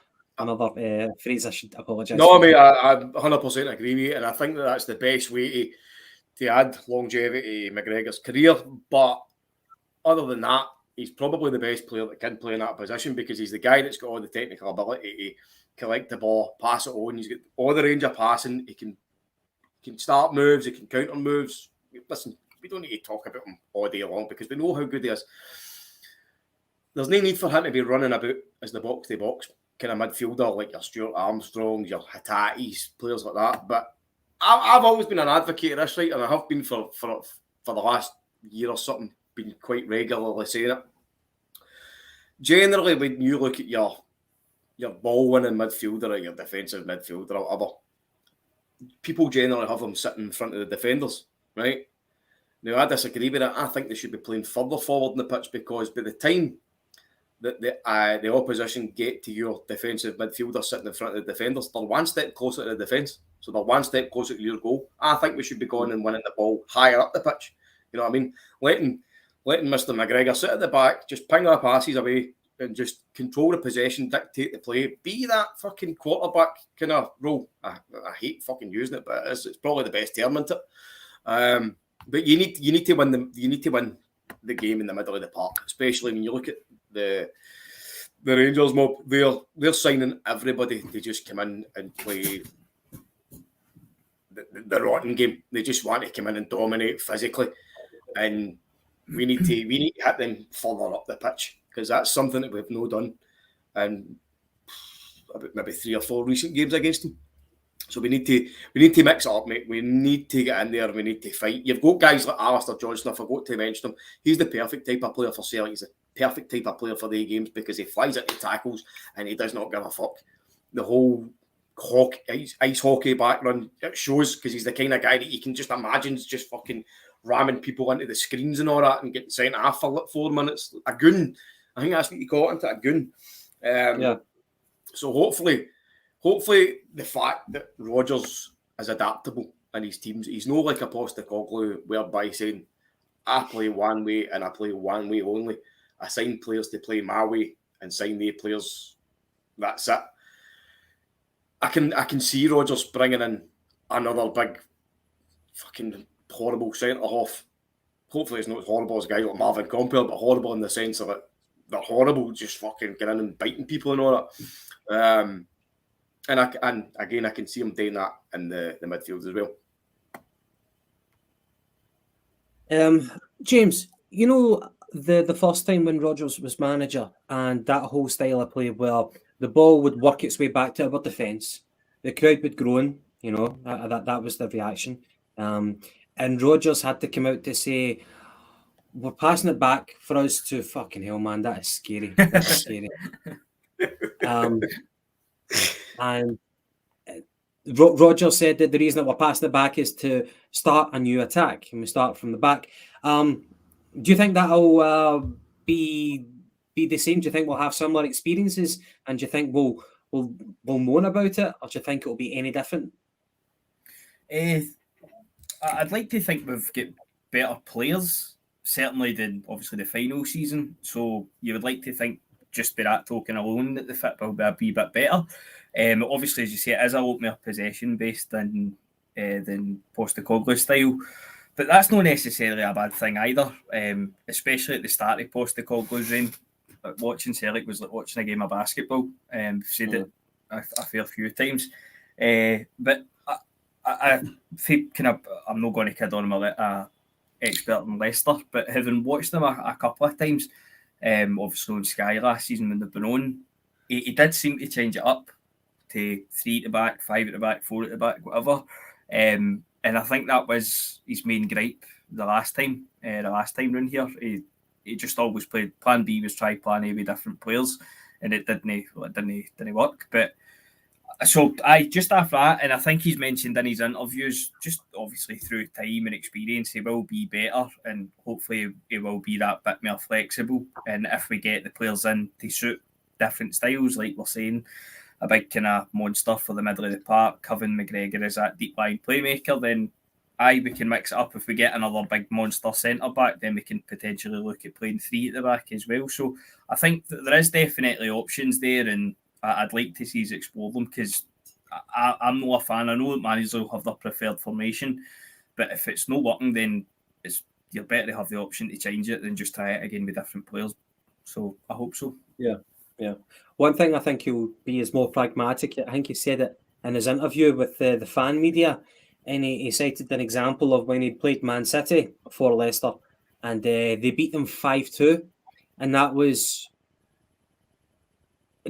S4: phrase I should apologise.
S5: No, mate, I 100% agree with you, and I think that's the best way to add longevity to McGregor's career. But other than that, he's probably the best player that can play in that position because he's the guy that's got all the technical ability to collect the ball, pass it on. He's got all the range of passing. He can start moves. He can counter moves. Listen, we don't need to talk about him all day long because we know how good he is. There's no need for him to be running about as the box-to-box kind of midfielder like your Stuart Armstrongs, your Hatatis, players like that. But I've always been an advocate of this, right? And I have been for the last year or something, been quite regularly saying it. Generally, when you look at your ball-winning midfielder or your defensive midfielder or whatever, people generally have them sitting in front of the defenders, right? Now, I disagree with it. I think they should be playing further forward in the pitch because by the time that the opposition get to your defensive midfielder sitting in front of the defenders, they're one step closer to the defence. So they're one step closer to your goal. I think we should be going and winning the ball higher up the pitch. You know what I mean? letting Mr. McGregor sit at the back, just ping our passes away and just control the possession, dictate the play, be that fucking quarterback kind of role. I hate fucking using it, but it's probably the best term, isn't it? But you need to win the game in the middle of the park, especially when you look at the Rangers mob. They're signing everybody to just come in and play the rotten game. They just want to come in and dominate physically, and we need to hit them further up the pitch, because that's something that we've not done in about maybe 3 or 4 recent games against them. So we need to mix it up, mate. We need to get in there. We need to fight. You've got guys like Alistair Johnston. I forgot to mention him. He's the perfect type of player for Celtic. He's the perfect type of player for the games, because he flies into tackles and he does not give a fuck. The whole ice hockey background, it shows, because he's the kind of guy that you can just imagine just fucking ramming people into the screens and all that and getting sent off for like 4 minutes. A goon. I think that's what you call it, a goon.
S4: Yeah.
S5: So hopefully the fact that Rodgers is adaptable in his teams, he's not like a Postecoglou whereby saying, I play one way and I play one way only. I sign players to play my way and sign the players. That's it. I can see Rodgers bringing in another big fucking horrible centre half. Hopefully it's not as horrible as guys like Marvin Compel, but horrible in the sense of it. They're horrible, just fucking getting in and biting people and all that. And again, I can see him doing that in the midfield as
S4: well. James, you know, the first time when Rodgers was manager and that whole style of play where the ball would work its way back to our defence, the crowd would groan, you know, that was the reaction. And Rodgers had to come out to say, we're passing it back for us to fucking hell, man. That is scary. That's scary. And Rodgers said that the reason that we're passing it back is to start a new attack, and we start from the back. Do you think that'll be the same? Do you think we'll have similar experiences? And do you think we'll moan about it, or do you think it'll be any different?
S6: I'd like to think we've got better players, certainly than obviously the final season. So you would like to think just by that token alone that the fit will be a wee bit better. Obviously, as you say, it is a lot more possession based than Postecoglou style, but that's not necessarily a bad thing either. Especially at the start of Postecoglou's reign, watching Celtic was like watching a game of basketball. I've said it a fair few times, but I think I'm not going to kid on my expert in Leicester, but having watched them a couple of times, obviously on Sky last season when they've been on, he did seem to change it up to 3 at the back, 5 at the back, 4 at the back, whatever. And I think that was his main gripe the last time round here. He just always played plan B, was try plan A with different players, and it didn't work. But so just after that, and I think he's mentioned in his interviews, just obviously through time and experience, he will be better, and hopefully he will be that bit more flexible. And if we get the players in to suit different styles, like we're saying, a big kind of monster for the middle of the park, Kevin McGregor is that deep line playmaker, then we can mix it up. If we get another big monster centre back, then we can potentially look at playing 3 at the back as well. So I think that there is definitely options there, and I'd like to see us explore them, because I'm not a fan. I know that managers will have their preferred formation, but if it's not working, then you're better to have the option to change it than just try it again with different players. So I hope so.
S4: Yeah. One thing I think he'll be is more pragmatic. I think he said it in his interview with the fan media, and he cited an example of when he played Man City for Leicester, and they beat them 5-2, and that was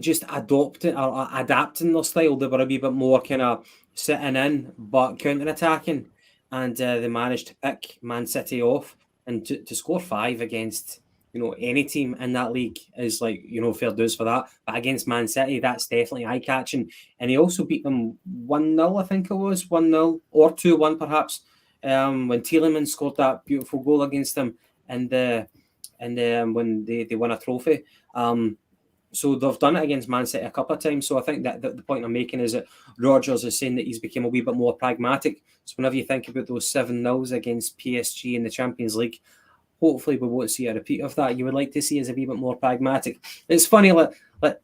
S4: just adapting their style. They were a wee bit more kind of sitting in but counter-attacking, and they managed to pick Man City off, and to score 5 against, you know, any team in that league is like, you know, fair dues for that. But against Man City, that's definitely eye-catching. And he also beat them 1-0, I think it was, 1-0 or 2-1 perhaps, when Tielemans scored that beautiful goal against them, and when they won a trophy. So they've done it against Man City a couple of times. So I think that the point I'm making is that Rodgers is saying that he's become a wee bit more pragmatic. So whenever you think about those 7-0s against PSG in the Champions League, hopefully we won't see a repeat of that. You would like to see us a wee bit more pragmatic. It's funny, like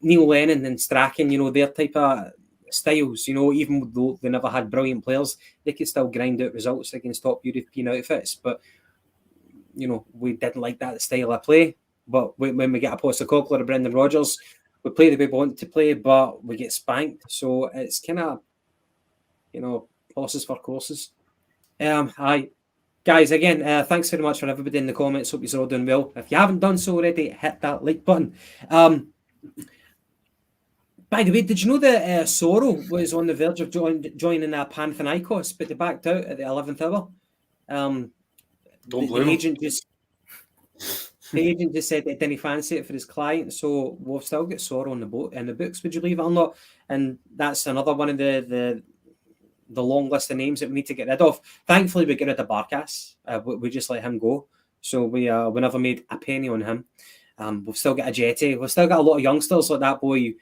S4: Neil Lennon and Strachan, their type of styles, even though they never had brilliant players, they could still grind out results against top European outfits. But, we didn't like that style of play. But when we get a Postecoglou or Brendan Rodgers, we play the way we want to play, but we get spanked. So it's kind of, horses for courses. Aye. Guys, again, thanks very much for everybody in the comments. Hope you're all doing well. If you haven't done so already, hit that like button. By the way, did you know that Soro was on the verge of joining Panathinaikos, but they backed out at the 11th hour? The agent just said they didn't fancy it for his client, so we'll still get Soro on the boat in the books, would you believe it or not? And that's another one of the long list of names that we need to get rid of. Thankfully, we get rid of Barkas. We just let him go. So we never made a penny on him. We've still got a Jetty. We've still got a lot of youngsters like that boy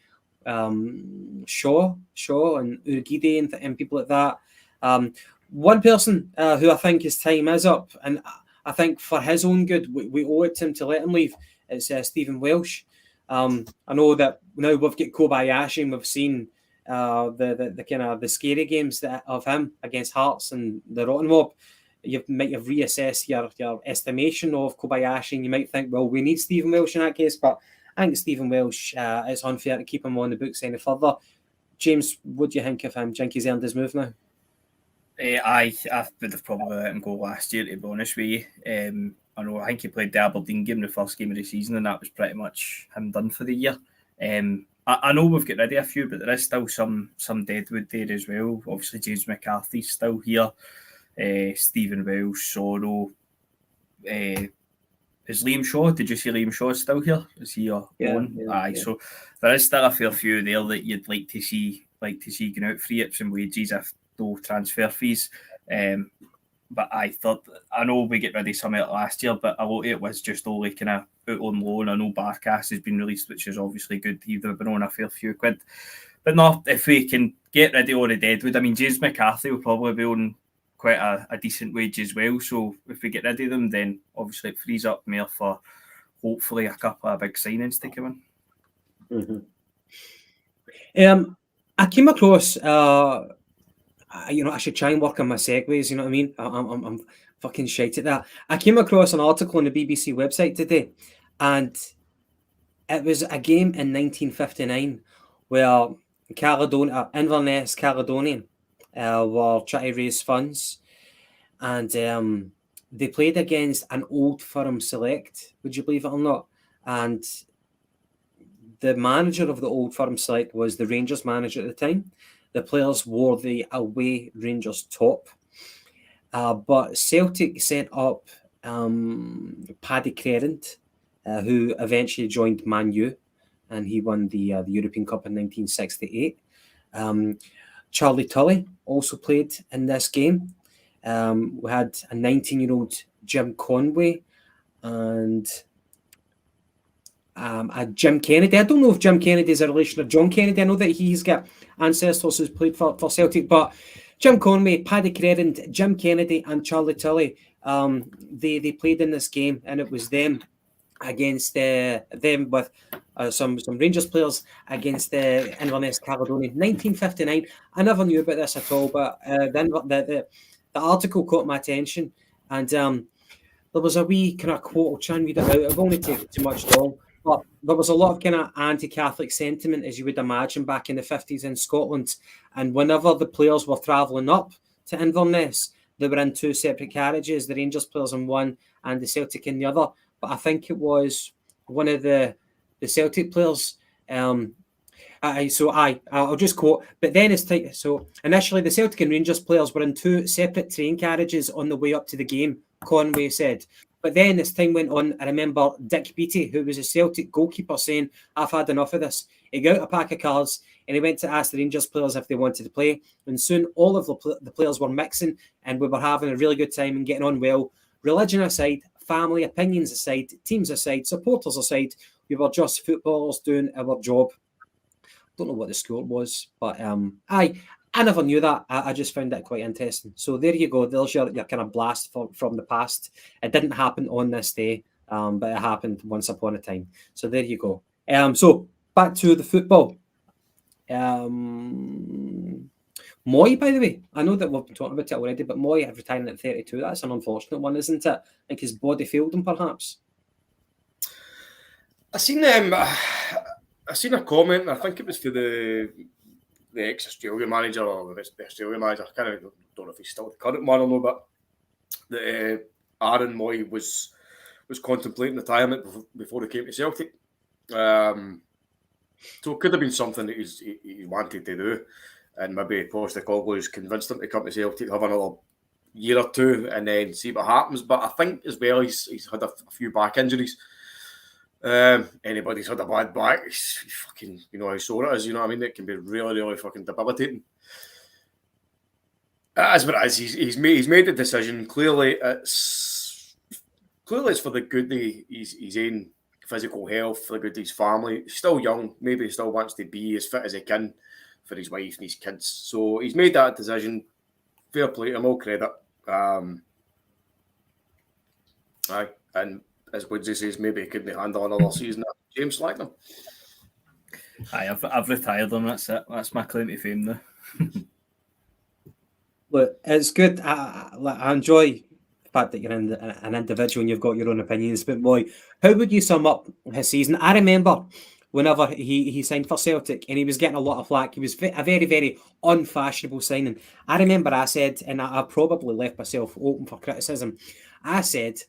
S4: Shaw and Urgide and people like that. One person who I think his time is up, and I think for his own good, we owe it to him to let him leave. It's Stephen Welsh. I know that now we've got Kobayashi and we've seen the kind of the scary games of him against Hearts and the Rotten Mob. You might have reassessed your estimation of Kobayashi, and you might think, well, we need Stephen Welsh in that case, but I think Stephen Welsh, it's unfair to keep him on the books any further. James, what do you think of him? Do you think he's earned his move now?
S6: I would have probably let him go last year, to be honest with you. I think he played the Aberdeen game, the first game of the season, and that was pretty much him done for the year. I know we've got rid of a few, but there is still some deadwood there as well. Obviously, James McCarthy's still here. Stephen Welsh, Soro. Is Liam Shaw? Did you see Liam Shaw still here? Is he on?
S4: Yeah.
S6: Aye. So there is still a fair few there that you'd like to see going out free ups and wages if no transfer fees. But I know we get rid of some of it last year, but a lot of it was just only kind of out on loan. I know Barkas has been released, which is obviously good. He'd have been on a fair few quid. But no, if we can get rid of all the deadwood, I mean, James McCarthy will probably be on quite a decent wage as well. So if we get rid of them, then obviously it frees up more for hopefully a couple of big signings to come
S4: in. Mm-hmm. I came across, I should try and work on my segues, you know what I mean? I'm fucking shite at that. I came across an article on the BBC website today, and it was a game in 1959 where Inverness Caledonian were trying to raise funds, and they played against an Old Firm Select, would you believe it or not? And the manager of the Old Firm Select was the Rangers manager at the time. The players wore the away Rangers top, but Celtic sent up Paddy Crerand, who eventually joined Man U, and he won the European Cup in 1968. Charlie Tully also played in this game. We had a 19-year-old Jim Conway and a Jim Kennedy. I don't know if Jim Kennedy is a relation of John Kennedy. I know that he's got ancestors who's played for Celtic, but Jim Conway, Paddy Crerand, Jim Kennedy and Charlie Tully, they played in this game, and it was them against them with some Rangers players against Inverness Caledonian. 1959. I never knew about this at all, but the article caught my attention, and there was a wee kind of quote. I'll try and read it out. It won't take too much long, but there was a lot of kind of anti-Catholic sentiment, as you would imagine, back in the 50s in Scotland. And whenever the players were travelling up to Inverness, they were in two separate carriages, the Rangers players in one and the Celtic in the other. But I think it was one of the Celtic players. I'll just quote. But then it's tight. So initially, the Celtic and Rangers players were in two separate train carriages on the way up to the game, Conway said. But then as time went on, I remember Dick Beattie, who was a Celtic goalkeeper, saying, "I've had enough of this." He got out a pack of cards and he went to ask the Rangers players if they wanted to play. And soon all of the players were mixing, and we were having a really good time and getting on well. Religion aside, family, opinions aside, teams aside, supporters aside, we were just footballers doing our job. Don't know what the score was, but I I never knew that. I just found it quite interesting. So there you go. There's your kind of blast from the past. It didn't happen on this day, but it happened once upon a time. So there you go. So back to the football. Mooy, by the way, I know that we've been talking about it already, but Mooy retiring at 32, that's an unfortunate one, isn't it? I think his body failed him, perhaps.
S5: I seen a comment, I think it was for the ex-Australian manager or the Australian manager, I don't know if he's still the current one or no, but that Aaron Mooy was contemplating retirement before he came to Celtic. So it could have been something that he wanted to do, and maybe Postecoglou's convinced him to come to Celtic, have another year or two, and then see what happens. But I think as well he's had a few back injuries. Anybody's had a bad back, he's fucking, you know how sore it is. You know what I mean? It can be really, really fucking debilitating. As what it is, he's made the decision. Clearly, it's for the good of his own physical health, for the good of his family. He's still young. Maybe he still wants to be as fit as he can for his wife and his kids. So he's made that decision. Fair play to him, all credit. And as Woodsy says, maybe he couldn't handle another season after James slagged him.
S6: I've retired him, that's it. That's my claim to fame now.
S4: Look, it's good. I enjoy the fact that you're an individual and you've got your own opinions. But Mooy, how would you sum up his season? I remember whenever he signed for Celtic and he was getting a lot of flack. He was a very, very unfashionable signing. I remember I said, and I probably left myself open for criticism, I said,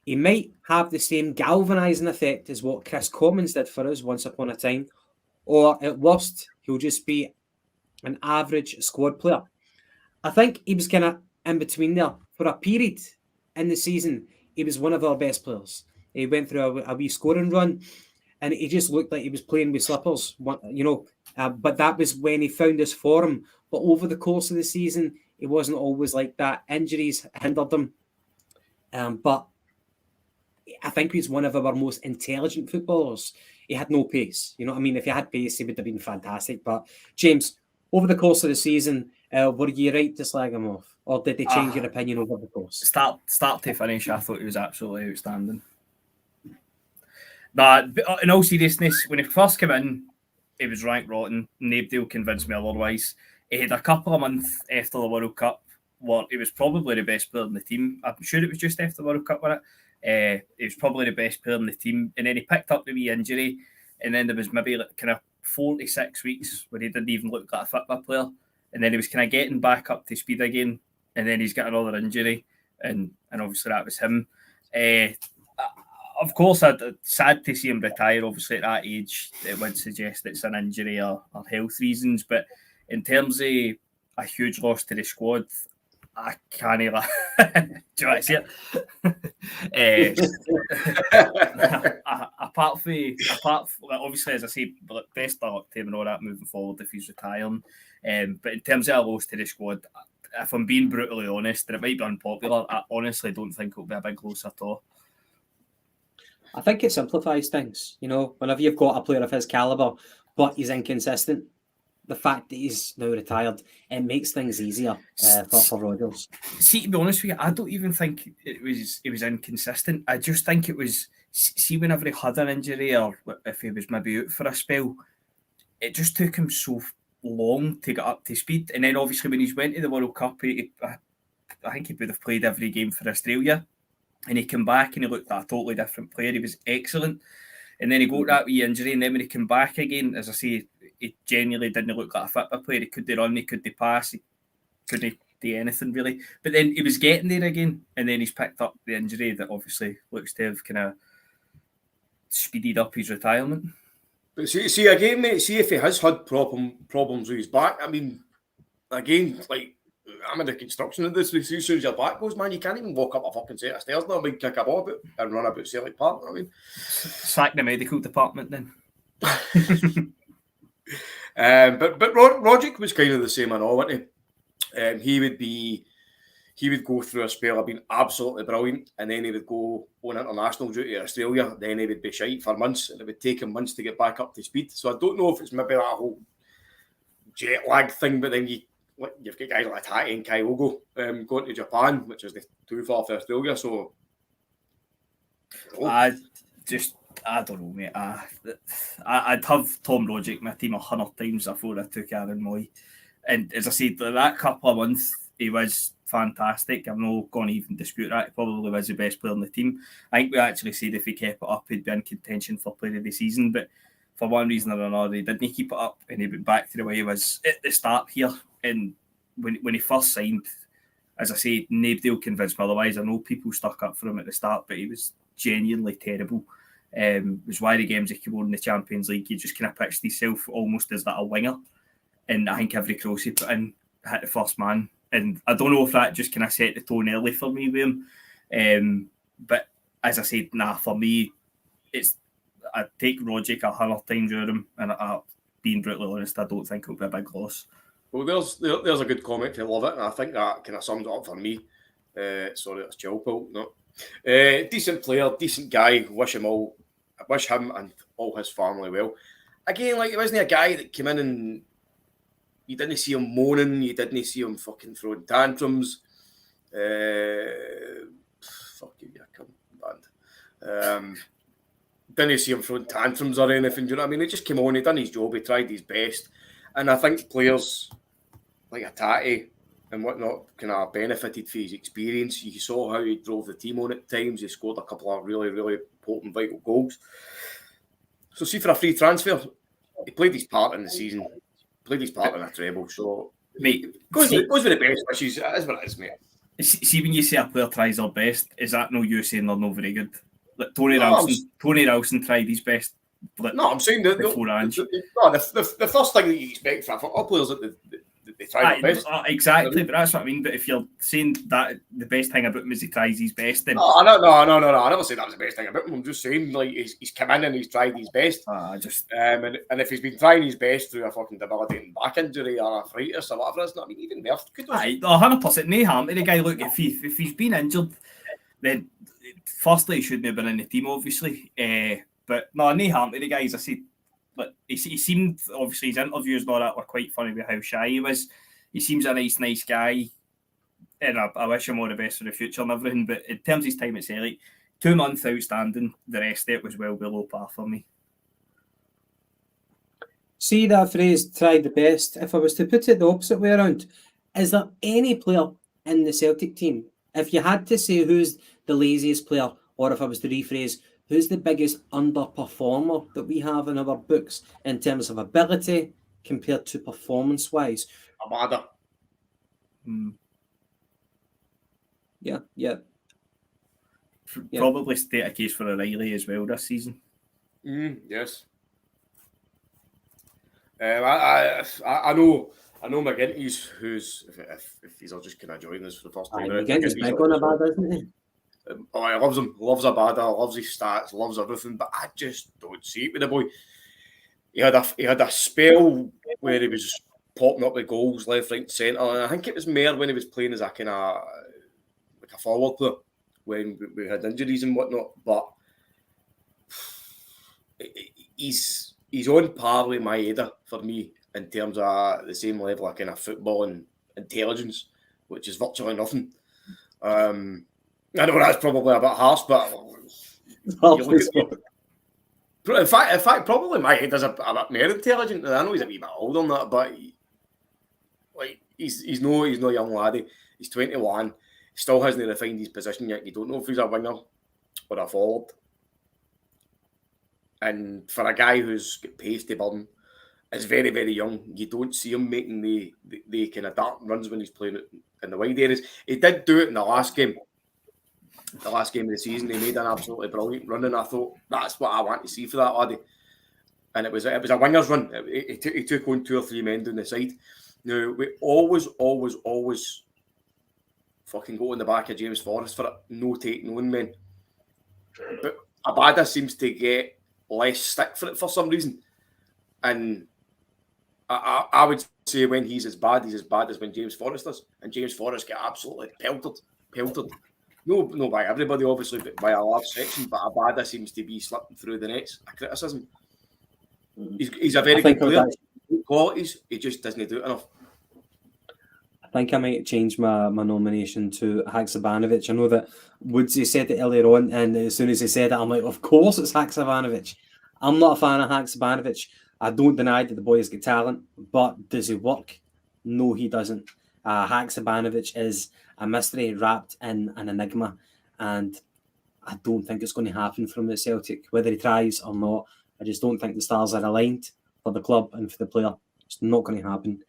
S4: he might have the same galvanising effect as what Chris Commons did for us once upon a time, or at worst, he'll just be an average squad player. I think he was kind of in between there. For a period in the season, he was one of our best players. He went through a wee scoring run, and he just looked like he was playing with slippers, you know. But that was when he found his form. But over the course of the season, he wasn't always like that. Injuries hindered him. But I think he's one of our most intelligent footballers. He had no pace. You know what I mean? If he had pace, he would have been fantastic. But James, over the course of the season, were you right to slag him off? Or did they change your opinion over the course?
S6: Start to finish, I thought he was absolutely outstanding. But in all seriousness, when he first came in, he was rank rotten. Nobody will convince me otherwise. He had a couple of months after the World Cup where he was probably the best player in the team. I'm sure it was just after the World Cup, wasn't it? He was probably the best player in the team. And then he picked up the wee injury. And then there was maybe like kind of 4 to 6 weeks where he didn't even look like a football player. And then he was kind of getting back up to speed again. And then he's got another injury. And obviously that was him. Of course, I'd sad to see him retire. Obviously, at that age, it would suggest it's an injury or health reasons. But in terms of a huge loss to the squad, I can't even. Do you want to see it? Apart from obviously, as I say, best of luck to him and all that moving forward if he's retiring. But in terms of a loss to the squad, if I'm being brutally honest, and it might be unpopular, I honestly don't think it'll be a big loss at all.
S4: I think it simplifies things. You know, whenever you've got a player of his caliber, but he's inconsistent, the fact that he's now retired, it makes things easier for Rodgers.
S6: See, to be honest with you, I don't even think it was inconsistent. I just think it was, see, whenever he had an injury or if he was maybe out for a spell, it just took him so long to get up to speed. And then obviously when he's went to the World Cup, I think he would have played every game for Australia. And he came back and he looked like a totally different player. He was excellent. And then he got that wee injury. And then when he came back again, as I say, he genuinely didn't look like a football player. He couldn't run, he couldn't pass, he couldn't do anything really. But then he was getting there again. And then he's picked up the injury that obviously looks to have kind of speeded up his retirement.
S5: But see again, mate, see if he has had problems with his back. I mean, again, like, I'm in the construction industry. As soon as your back goes, man, you can't even walk up a fucking set of stairs now. I mean, kick a ball about and run about Celtic Park. I mean,
S6: sack the medical department then.
S5: But Roderick was kind of the same and all, wasn't he? He would go through a spell of being absolutely brilliant, and then he would go on international duty to Australia. Then he would be shite for months, and it would take him months to get back up to speed. So I don't know if it's maybe that whole jet lag thing, but then you've got guys like Tati and Kyogo going to Japan, which is too far for Australia. So
S6: I don't know, mate. I'd have Tom Rogic my team 100 times before I took Aaron Mooy. And as I said, that couple of months, he was fantastic. I'm not going to even dispute that. He probably was the best player on the team. I think we actually said if he kept it up, he'd be in contention for player of the season. But for one reason or another, he didn't keep it up, and he went back to the way he was at the start here. And when he first signed, as I say, nobody will convince me otherwise. I know people stuck up for him at the start, but he was genuinely terrible. It was why the games he came on in the Champions League, he just kind of pitched himself almost as that a winger. And I think every cross he put in hit the first man. And I don't know if that just kind of set the tone early for me with him. But as I said, for me, I take Rogic 100 times over him. And being brutally honest, I don't think it'll be a big loss.
S5: Well, there's a good comment. I love it. And I think that kind of sums it up for me. Sorry, that's Chilpel. No. Decent player, decent guy. Wish him and all his family well. Again, like, it wasn't a guy that came in and you didn't see him moaning, you didn't see him fucking throwing tantrums. Fuck you cunt band. Didn't see him throwing tantrums or anything, do you know what I mean? He just came on, he done his job, he tried his best. And I think players like a Tati and whatnot kind of benefited from his experience. You saw how he drove the team on at times. He scored a couple of really, really important, vital goals. So see, for a free transfer, he played his part in the season. Played his part in a treble, so
S6: mate,
S5: goes with the best wishes. It is what it is, mate.
S6: See, when you say a player tries their best, is that no you saying they're not very good? Like Tony Ralston tried his best.
S5: No, I'm saying the first thing that you expect from football players that they try their best.
S6: Exactly, but that's what I mean. But if you're saying that the best thing about him is he tries his best, then
S5: no. I never said that was the best thing about him. I'm just saying, like, he's come in and he's tried his best. And if he's been trying his best through a fucking debilitating back injury or arthritis or whatever, it's not. I mean, even there,
S6: 100%. No harm to the guy. Look, if he's been injured, then firstly he shouldn't have been in the team, obviously. But no harm to the guy. As I said, but he seemed, obviously, his interviews and all that were quite funny with how shy he was. He seems a nice guy, and I wish him all the best for the future and everything. But in terms of his time at Celtic, 2 months outstanding. The rest of it was well below par for me.
S4: See that phrase, tried the best. If I was to put it the opposite way around, is there any player in the Celtic team, if you had to say who's the laziest player, or if I was to rephrase, who's the biggest underperformer that we have in our books in terms of ability compared to performance-wise?
S5: Abada.
S4: Yeah.
S6: Probably state a case for O'Reilly as well this season.
S5: Yes. I know McGinty's, who's if he's all just kind of joining us for the first time.
S4: McGinty's big on Abada, isn't he?
S5: Oh, he loves him, loves Abada, loves his stats, loves everything, but I just don't see it with the boy. He had a spell where he was popping up with goals left, right, and centre, and I think it was more when he was playing as a kind of like a forward player when we had injuries and whatnot. But he's on par with Maeda for me in terms of the same level of kind of football and intelligence, which is virtually nothing. I know that's probably a bit harsh, but in fact, probably my head is a bit more intelligent. I know he's a wee bit older than that, but he's no young laddie. He's 21. He still hasn't refined his position yet. You don't know if he's a winger or a forward. And for a guy who's got pace to burn, is very, very young. You don't see him making the kind of dart runs when he's playing in the wide areas. He did do it in the last game. The last game of the season, he made an absolutely brilliant run, and I thought that's what I want to see for that laddie. And it was a winger's run. He took on 2 or 3 men down the side. Now we always fucking go on the back of James Forrest for it. No taking on men, but Abada seems to get less stick for it for some reason. And I would say when he's as bad as when James Forrest is, and James Forrest get absolutely pelted. No, by everybody, obviously, but by a large section. But Abada seems to be slipping through the nets. A criticism. He's a very good player. qualities, he just doesn't do it enough.
S4: I think I might change my nomination to Haksabanovic. I know that Woodsy said it earlier on, and as soon as he said it, I'm like, of course it's Haksabanovic. I'm not a fan of Haksabanovic. I don't deny that the boy has got talent, but does he work? No, he doesn't. Haksabanovic is a mystery wrapped in an enigma, and I don't think it's going to happen for him at Celtic, whether he tries or not. I just don't think the stars are aligned for the club and for the player. It's not going to happen.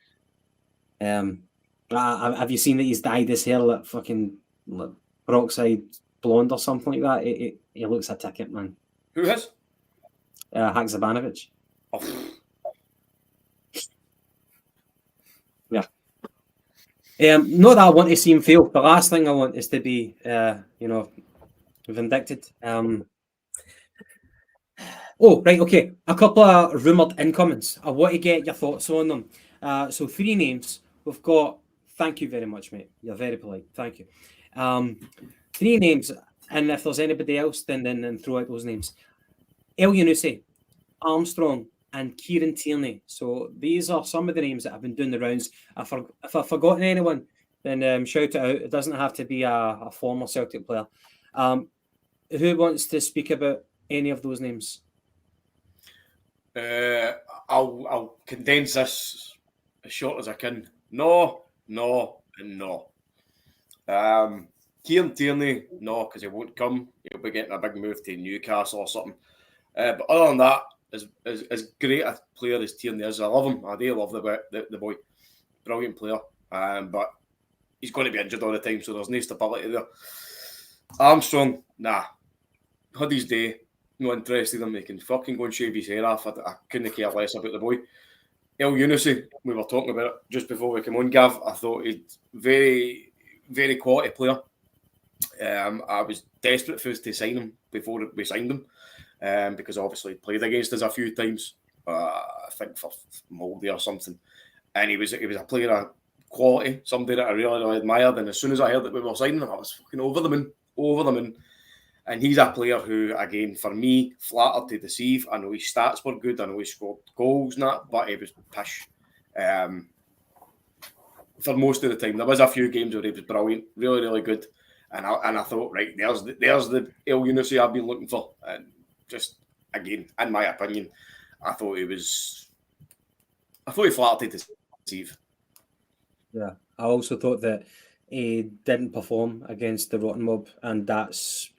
S4: Have you seen that he's dyed his hair like fucking like peroxide blonde or something like that? He looks a ticket, man.
S5: Who has?
S4: Haksabanovic.
S5: Oh.
S4: Yeah. Not that I want to see him fail. The last thing I want is to be, vindicted. Oh, right, okay. A couple of rumoured incomings. I want to get your thoughts on them. So 3 names. We've got, thank you very much, mate. You're very polite. Thank you. 3 names, and if there's anybody else, then throw out those names. El Yunusi, Armstrong, and Kieran Tierney. So these are some of the names that have been doing the rounds. If I've forgotten anyone, then shout it out. It doesn't have to be a former Celtic player. Who wants to speak about any of those names?
S5: I'll condense this as short as I can. No, and no. Kieran Tierney, no, because he won't come. He'll be getting a big move to Newcastle or something. But other than that, as great a player as Tierney is, I love him. I do love the boy. Brilliant player. But he's going to be injured all the time, so there's no stability there. Armstrong, nah. Had his day. No interested in him. He can fucking go and shave his hair off. I couldn't care less about the boy. El Yunusi, we were talking about it just before we came on, Gav. I thought he'd very, very quality player. I was desperate for us to sign him before we signed him, because obviously he played against us a few times. I think for Moldy or something, and he was a player of quality, somebody that I really admired. And as soon as I heard that we were signing him, I was fucking over the moon. And he's a player who, again, for me, flattered to deceive. I know his stats were good. I know he scored goals and that, but he was pish. For most of the time, there was a few games where he was brilliant, really, really good. And I thought, right, there's the El Yunusi I've been looking for. And just, again, in my opinion, I thought he flattered to deceive.
S4: Yeah, I also thought that he didn't perform against the Rotten Mob, and that's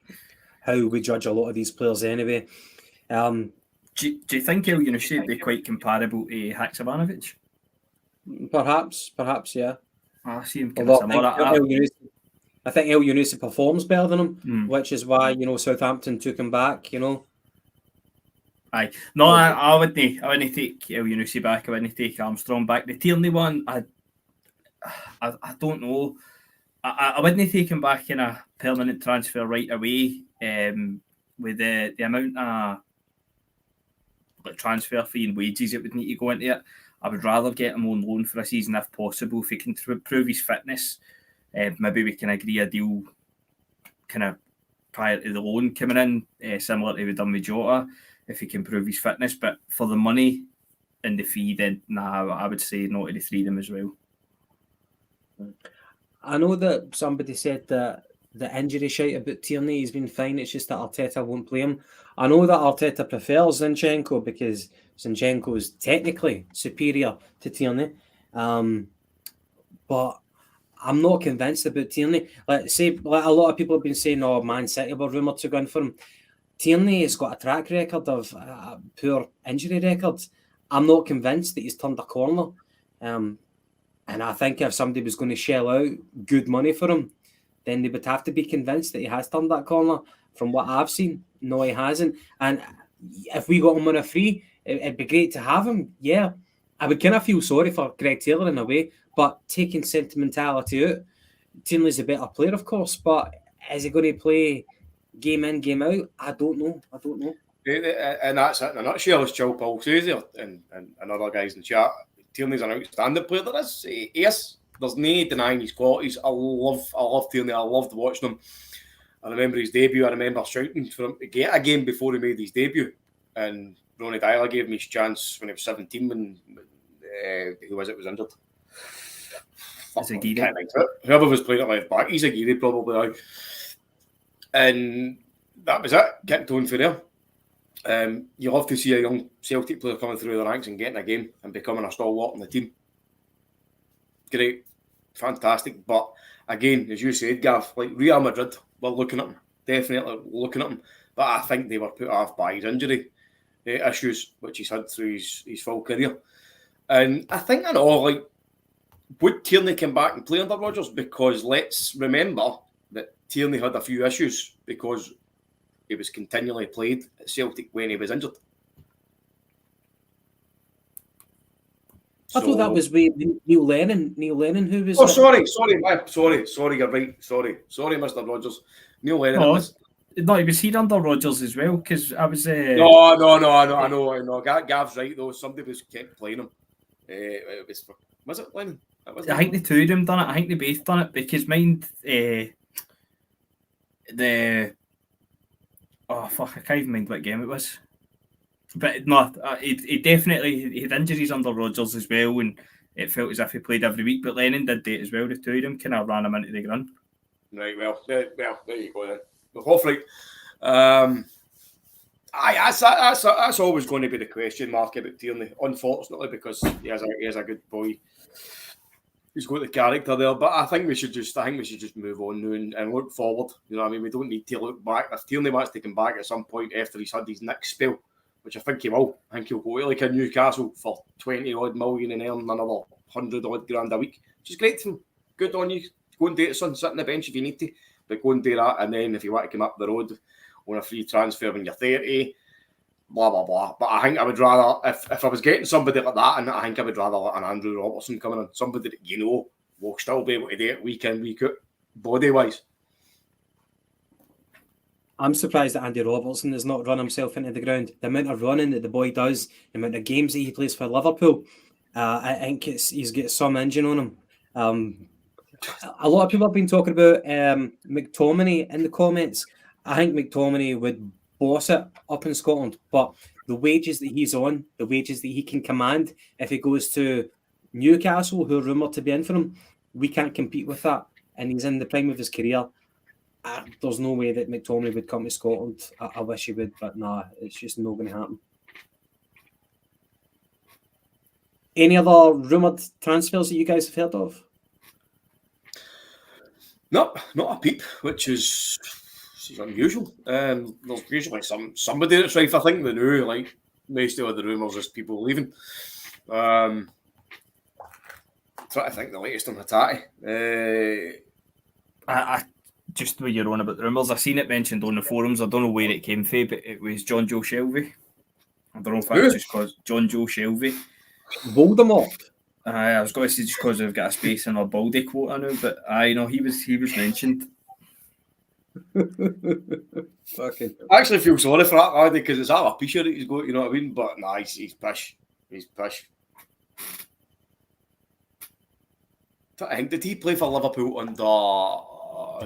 S4: how we judge a lot of these players anyway.
S6: Do you think El Yunusi would be quite comparable to Haksabanovic?
S4: Perhaps, yeah.
S6: I see him kind of similar.
S4: I think El Yunusi performs better than him, which is why Southampton took him back.
S6: Aye, no, I wouldn't take El Yunusi back. I wouldn't take Armstrong back. The Tierney one, I don't know. I wouldn't take him back in a permanent transfer right away. With the amount of transfer fee and wages it would need to go into it, I would rather get him on loan for a season if possible. If he can prove his fitness, maybe we can agree a deal kind of prior to the loan coming in, similar to we've done with Jota, if he can prove his fitness. But for the money and the fee, then I would say no to the 3 of them as well.
S4: I know that somebody said that the injury shite about Tierney, he's been fine. It's just that Arteta won't play him. I know that Arteta prefers Zinchenko because Zinchenko is technically superior to Tierney. But I'm not convinced about Tierney. Like a lot of people have been saying, Man City were rumoured to go in for him. Tierney has got a track record of poor injury records. I'm not convinced that he's turned a corner. And I think if somebody was going to shell out good money for him, then they would have to be convinced that he has turned that corner. From what I've seen, no, he hasn't. And if we got him on a free, it'd be great to have him. Yeah, I would kind of feel sorry for Greg Taylor in a way, but taking sentimentality out, Tierney's a better player, of course, but is he going to play game in, game out? I don't know.
S5: And that's it in a nutshell, as Chill Paul says there, and other guys in chat. Tierney's an outstanding player. There is, yes, there's no denying his qualities. I love Tierney. I loved watching him. I remember his debut. I remember shouting for him to get a game before he made his debut. And Ronnie Dyler gave him his chance when he was 17 when Who was it was injured?
S6: Zagiri.
S5: Whoever was playing at left back, he's Zagiri probably. Right? And that was it. Kicked on for there. You love to see a young Celtic player coming through the ranks and getting a game and becoming a stalwart in the team. Great, fantastic. But again, as you said, Gav, like Real Madrid were looking at him, definitely looking at him. But I think they were put off by his injury issues, which he's had through his full career. And I think in all, like, would Tierney come back and play under Rodgers? Because let's remember that Tierney had a few issues because he was continually played at Celtic when he was injured.
S4: I thought that was with Neil Lennon. Neil Lennon, who was...
S5: Oh, sorry, you're right. Sorry, Mr. Rodgers. Neil Lennon.
S6: No, he was here under Rodgers as well, because I was...
S5: No, I know. Gav's right, though. Somebody was kept playing him. It was it Lennon?
S6: I think the two of them done it. I think they both done it, because mind... Oh, fuck, I can't even mind what game it was. But no, he definitely had injuries under Rodgers as well, and it felt as if he played every week. But Lennon did that as well. The two of them kind of ran him into the ground.
S5: Right, well, there you go then. But hopefully, that's always going to be the question mark about Tierney, unfortunately, because he is a good boy. He's got the character there, but I think we should just move on now and look forward. You know what I mean? We don't need to look back. If Tierney wants to come back at some point after he's had his next spell, which I think he will. I think he'll go to like a Newcastle for 20 odd million and earn another 100 odd grand a week, which is great for him. Good on you. Go and do it, son. Sit on the bench if you need to, but go and do that. And then if you want to come up the road on a free transfer when you're 30, blah blah blah. But I think I would rather, if I was getting somebody like that, and I think I would rather like an Andrew Robertson coming in, somebody that will still be able to do it week in, week out, body wise.
S4: I'm surprised that Andy Robertson has not run himself into the ground. The amount of running that the boy does, the amount of games that he plays for Liverpool, I think he's got some engine on him. A lot of people have been talking about McTominay in the comments. I think McTominay would boss it up in Scotland, but the wages that he's on, the wages that he can command, if he goes to Newcastle, who are rumoured to be in for him, we can't compete with that. And he's in the prime of his career. There's no way that McTominay would come to Scotland. I wish he would, but nah, it's just not going to happen. Any other rumoured transfers that you guys have heard of?
S5: No, not a peep, which is unusual. There's usually somebody that's right. I think they know, like most of the rumours is people leaving. Try to think the latest on Hatate.
S6: I just the way you're on about the rumours, I've seen it mentioned on the forums. I don't know where it came from, but it was John Joe Shelby. I don't know if that's just because John Joe Shelby.
S4: Voldemort.
S6: I was going to say just because we've got a space in our Baldy quota now, but I know he was mentioned.
S4: Fucking.
S5: I actually feel sorry for that lad because it's a picture that he's got, you know what I mean? But nah, he's pish. He's pish. I think, did he play for Liverpool under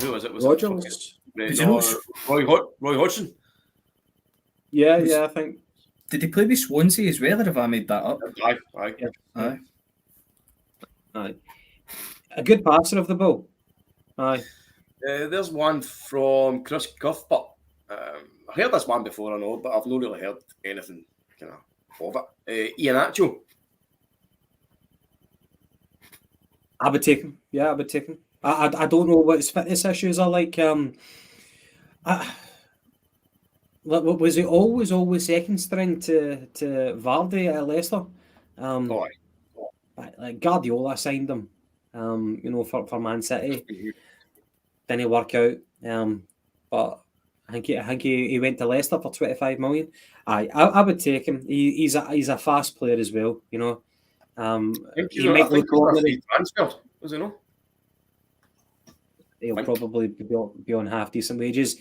S5: who was it? Was
S4: Rodgers?
S5: Roy Hodgson?
S4: Yeah, I think.
S6: Did he play with Swansea as well, or have I made that up?
S5: Aye.
S4: A good passer of the ball. Aye.
S5: There's one from Chris Cuff, but I heard this one before, I know, but I've not really heard anything kind of it. Ian Atcho.
S4: I would take him. Yeah, I would take him. I don't know what his fitness issues are like. Was he always second string to Vardy at Leicester? Like Guardiola signed him, for Man City.
S5: Mm-hmm.
S4: Didn't work out. But I think he went to Leicester for 25 million. I would take him. He's a fast player as well, you know. He might look ordinary.
S5: Transfer, does he know?
S4: He'll probably be on half decent wages.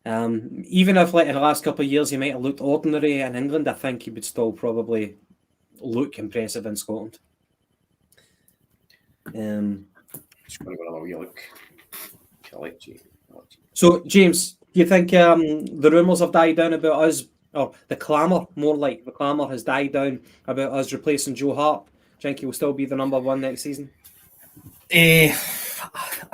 S4: Even if, like in the last couple of years, he might have looked ordinary in England, I think he would still probably look impressive in Scotland.
S5: Just going to go another wee look.
S4: So, James, do you think the rumours have died down about us, or the clamour, more like the clamour has died down about us replacing Joe Hart? Do you think he'll still be the number one next season?
S6: I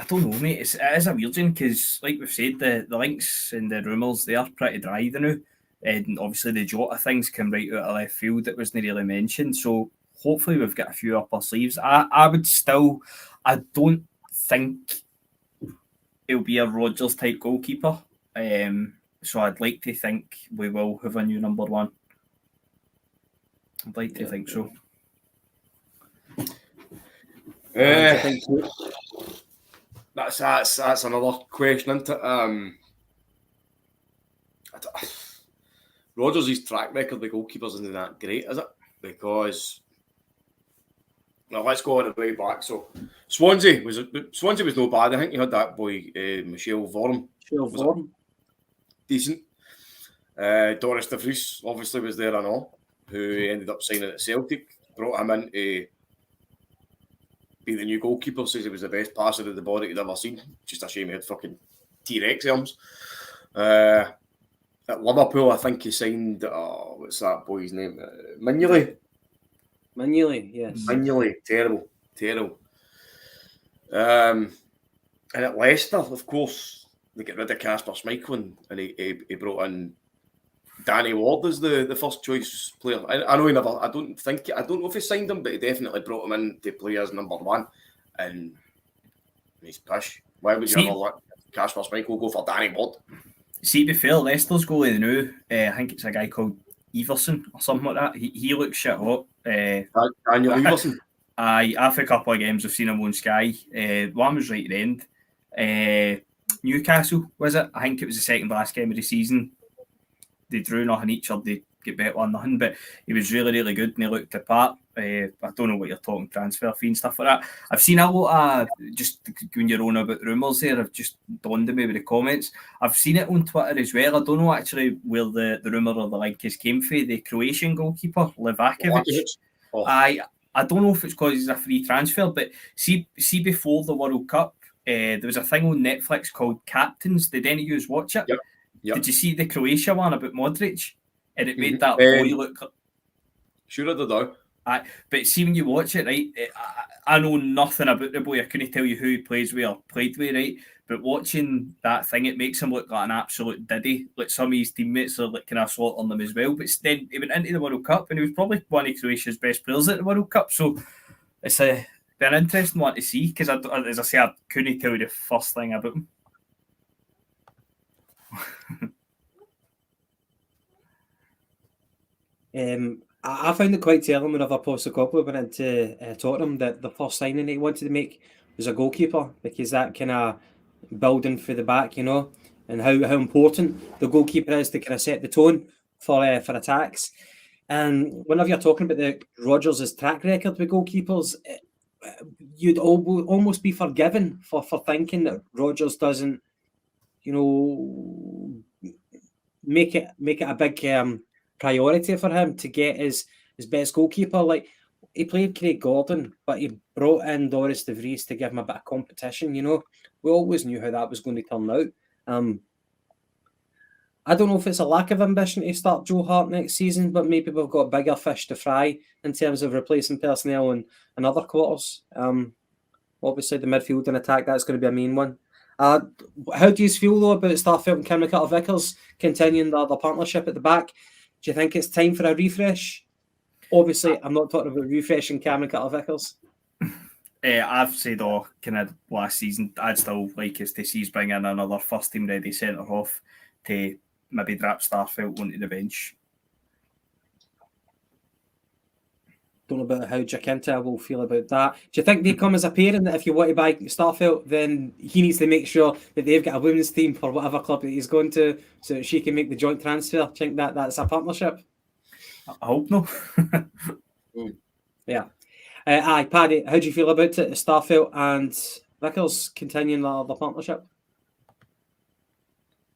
S6: don't know, mate. It is a weird one because, like we've said, the links and the rumours, they are pretty dry now. And obviously the Jota things come right out of left field that wasn't really mentioned. So hopefully we've got a few up our sleeves. I don't think it'll be a Rodgers type goalkeeper. So I'd like to think we will have a new number one. I'd like to think so.
S5: That's another question, isn't it? Rodgers' track record with goalkeepers isn't that great, is it? Because let's go all the way back. So Swansea was no bad. I think you had that boy Michel Vorm. Decent. Doris de Vries obviously was there and all, who ended up signing at Celtic. Brought him in to be the new goalkeeper. Says he was the best passer of the ball that he'd ever seen. Just a shame he had fucking T-Rex arms. At Liverpool, I think he signed, what's that boy's name? Mignolet,
S4: yes.
S5: Mignolet, terrible. And at Leicester, of course, they get rid of Kasper Schmeichel and he brought in Danny Ward as the first choice player. I know he never, I don't know if he signed him, but he definitely brought him in to play as number one. And he's pish. Why would you ever let Kasper Schmeichel go for Danny Ward?
S6: See, to be fair, Leicester's goalie now, I think it's a guy called Everson or something like that. He looks shit hot.
S5: Daniel Everson.
S6: After a couple of games, I've seen him on Sky. One was right at the end. Newcastle, was it? I think it was the second last game of the season. They drew nothing each other. They get bet 1-0, but he was really, really good and he looked the part. I don't know what you're talking, transfer fee and stuff like that. I've seen a lot of, just when you're on about rumours there, I've just dawned on me with the comments. I've seen it on Twitter as well. I don't know actually where the rumour or the link has came from. The Croatian goalkeeper, Livakovic. Oh. I don't know if it's because he's a free transfer, but see before the World Cup, there was a thing on Netflix called Captains. Did any of you watch it?
S5: Yep.
S6: Did you see the Croatia one about Modric? And it made that boy look...
S5: Sure I did though.
S6: But see, when you watch it, right, I know nothing about the boy. I couldn't tell you who he plays with or played with, right? But watching that thing, it makes him look like an absolute diddy. Like some of his teammates are like kind of slaughtering them as well. But then he went into the World Cup and he was probably one of Croatia's best players at the World Cup. So it's been an interesting one to see because, as I say, I couldn't tell you the first thing about him.
S4: I found it quite telling whenever Postecoglou went into Tottenham that the first signing that he wanted to make was a goalkeeper, because that kind of building for the back, you know, and how important the goalkeeper is to kind of set the tone for attacks. And whenever you're talking about the Rodgers' track record with goalkeepers, you'd almost be forgiven for thinking that Rodgers doesn't, you know, make it a big priority for him to get his best goalkeeper. Like, he played Craig Gordon, but he brought in Doris de Vries to give him a bit of competition, you know. We always knew how that was going to turn out. I don't know if it's a lack of ambition to start Joe Hart next season, but maybe we've got bigger fish to fry in terms of replacing personnel in other quarters. Obviously, the midfield and attack, that's going to be a main one. How do you feel, though, about Starfelt and Kim McCarter-Vickers continuing the partnership at the back? Do you think it's time for a refresh? Obviously, I'm not talking about refreshing Cam McCarter-Vickers.
S6: I've said kind of last season, I'd still like us to see us bring in another first team ready centre half to maybe drop Starfelt onto the bench.
S4: Don't know about how Jacinta will feel about that. Do you think they come as a pairing, that if you want to buy Starfelt, then he needs to make sure that they've got a women's team for whatever club that he's going to, so that she can make the joint transfer? Do you think that's a partnership?
S6: I hope no.
S4: Yeah. Paddy, how do you feel about it? Starfelt and Vickers continuing the partnership?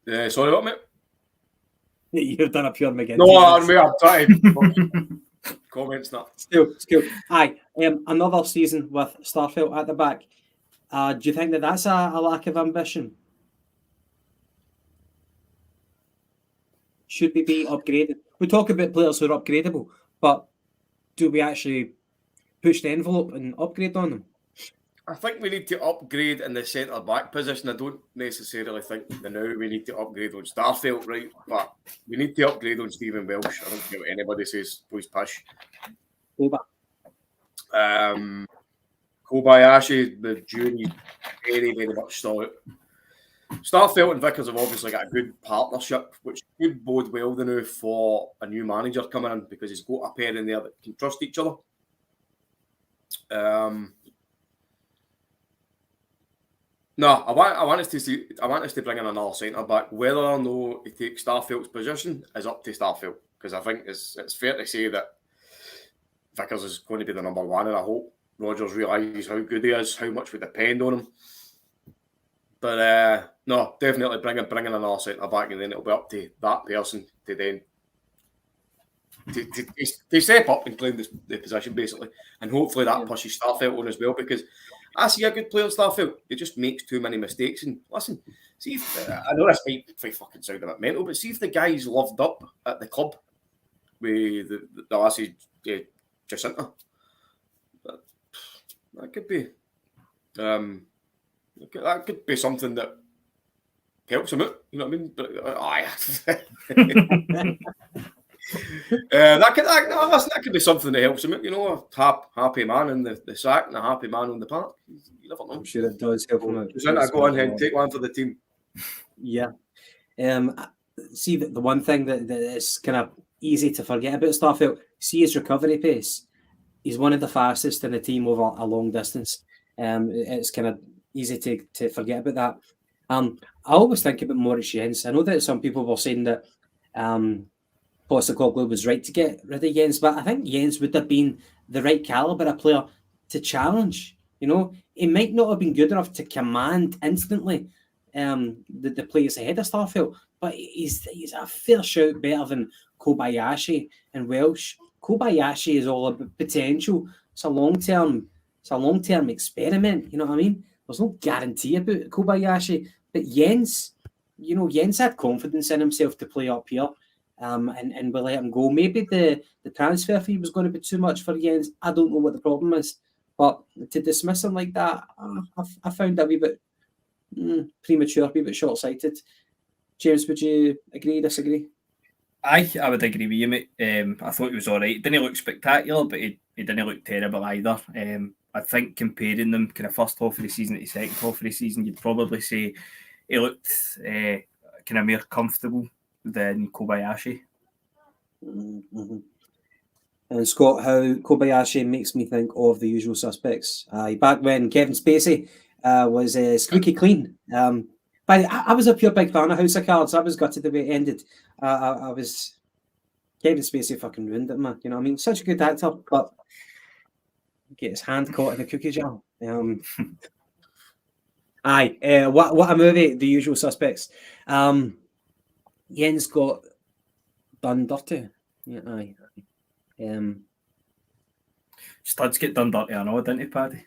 S5: Sorry, what, mate?
S4: You've done a pure McGinty.
S5: No, I'm trying. Comments now.
S4: Still. Another season with Starfelt at the back. Do you think that's a lack of ambition? Should we be upgraded? We talk about players who are upgradable, but do we actually push the envelope and upgrade on them?
S5: I think we need to upgrade in the centre back position. I don't necessarily think that now we need to upgrade on Starfelt, right? But we need to upgrade on Stephen Welsh. I don't care what anybody says, boys push.
S4: Over.
S5: Kobayashi, the jury, very, very much still out. Starfelt and Vickers have obviously got a good partnership, which could bode well now for a new manager coming in because he's got a pair in there that can trust each other. No, I want us to bring in another centre back. Whether or not he takes Starfelt's position is up to Starfelt, because I think it's fair to say that Vickers is going to be the number one, and I hope Rodgers realises how good he is, how much we depend on him. But no, definitely bring in another centre back, and then it'll be up to that person to then to step up and claim the position basically, and hopefully that pushes Starfelt on as well, because I see a good player in Starfelt. He just makes too many mistakes. And listen, see if I know this might fucking sound a bit mental, but see if the guy's loved up at the club with the lassie Jacinta. That could be something that helps him out. You know what I mean? But that could be something that helps him out. You know, a happy man in the sack and a happy man on the park. You never know.
S4: I'm sure it does help him out.
S5: Jacinta, go on ahead and take one for the team.
S4: Yeah. See, the one thing that is kind of easy to forget about Starfelt, see his recovery pace. He's one of the fastest in the team over a long distance. It's kind of easy to forget about that. I always think about Maurice Jens. I know that some people were saying that Postecoglou was right to get rid of Jens, but I think Jens would have been the right calibre of player to challenge. You know, he might not have been good enough to command instantly the players ahead of Starfelt, but he's a fair shout better than Kobayashi and Welsh. Kobayashi is all about potential. It's a long-term experiment. You know what I mean? There's no guarantee about Kobayashi, but Jens had confidence in himself to play up here, and we let him go. Maybe the transfer fee was going to be too much for Jens. I don't know what the problem is, but to dismiss him like that, I found that a wee bit premature, a wee bit short-sighted. James, would you agree, disagree?
S6: I would agree with you, mate. I thought he was all right. Didn't look spectacular, but he didn't look terrible either. I think comparing them kind of first half of the season to the second half of the season, you'd probably say he looked kind of more comfortable than Kobayashi.
S4: Mm-hmm. And Scott, how Kobayashi makes me think of The Usual Suspects. Back when Kevin Spacey was squeaky clean. But I was a pure big fan of House of Cards. I was gutted the way it ended. I was Kevin Spacey fucking ruined it, man. You know what I mean? Such a good actor, but get his hand caught in the cookie jar. What a movie, The Usual Suspects. Jens got done dirty. Yeah, aye.
S6: Studs get done dirty, I know, didn't he, Paddy?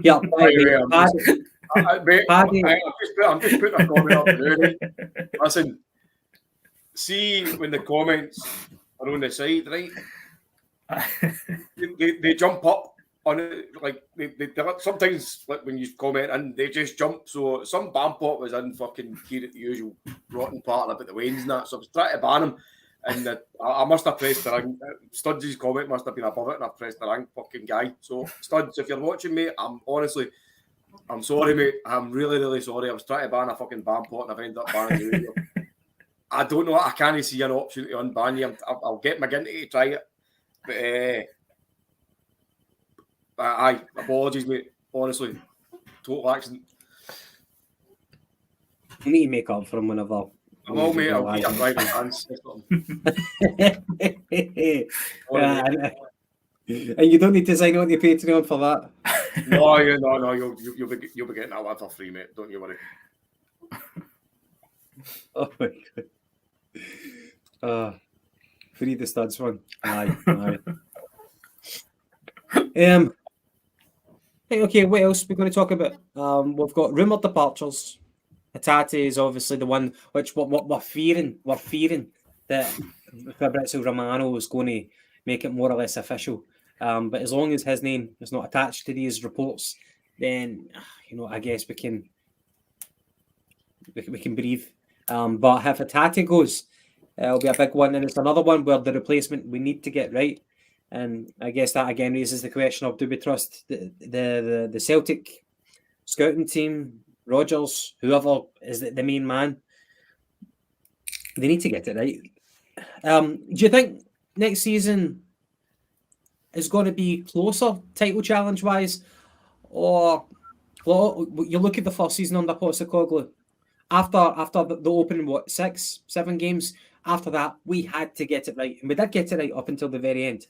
S4: Yeah,
S5: Paddy. I'm just putting a comment up there. Listen, see when the comments are on the side, right? they jump up on it, like they sometimes, like when you comment and they just jump. So some Bampot was in fucking here at the usual rotten part about the Waynes and that, so I was trying to ban him, and I must have pressed the ring. Studs' comment must have been above it, and I pressed the ring, fucking guy. So Studs, if you're watching, mate, I'm sorry, mate. I'm really, really sorry. I was trying to ban a fucking Bampot and I've ended up banning you. I don't know. I can't see an option to unban you. I'll get McGinty to try it. But apologies, mate. Honestly, total accident.
S4: You need to make up for him whenever.
S5: I'm all, mate. I'll get a private dance.
S4: And you don't need to sign on to Patreon for that.
S5: No. You'll be getting that one for free, mate. Don't you worry.
S4: Oh my god. Free the Studs one. Aye. Okay, what else are we going to talk about? We've got rumoured departures. Hatate is obviously the one which we're fearing. We're fearing that Fabrizio Romano is going to make it more or less official. But as long as his name is not attached to these reports, then I guess we can breathe. But if Hatate goes, it'll be a big one, and it's another one where the replacement we need to get right. And I guess that again raises the question of, do we trust the Celtic scouting team, Rodgers, whoever is the main man? They need to get it right. Do you think next season is going to be closer title challenge wise, or you look at the first season under Postecoglou? After the opening 6-7 games, after that we had to get it right, and we did get it right up until the very end.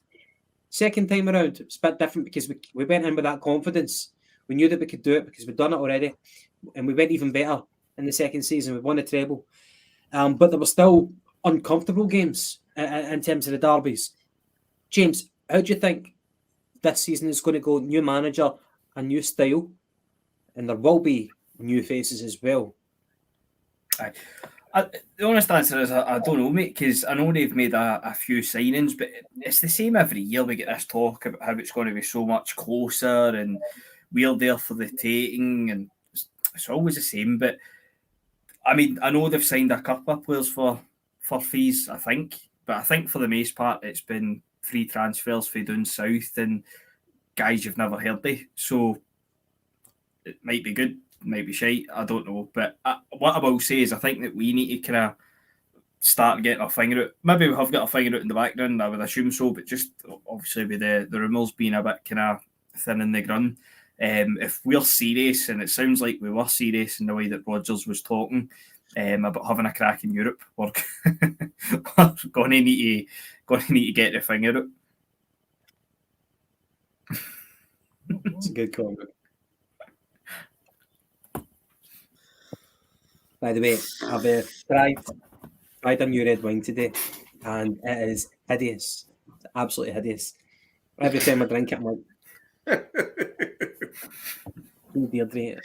S4: Second time around, it's a bit different because we went in with that confidence. We knew that we could do it because we'd done it already, and we went even better in the second season. We won the treble, but there were still uncomfortable games in terms of the derbies. James, how do you think this season is going to go? New manager, a new style, and there will be new faces as well.
S6: The honest answer is I don't know, mate, because I know they've made a few signings, but it's the same every year. We get this talk about how it's going to be so much closer and we're there for the taking, and it's always the same. But I mean, I know they've signed a couple of players for fees, I think, but I think for the most part it's been free transfers for down south and guys you've never heard of. So it might be good, might be shite, I don't know. But what I will say is I think that we need to kind of start getting our finger out. Maybe we have got our finger out in the background, I would assume so, but just obviously with the rumours being a bit kind of thin in the ground. If we're serious, and it sounds like we were serious in the way that Rodgers was talking about having a crack in Europe, we're going to need to get the finger out.
S4: It's a good comment. By the way, I've tried a new red wine today, and it is hideous. It's absolutely hideous. Every time I drink it, I'm like, oh dear, drink it.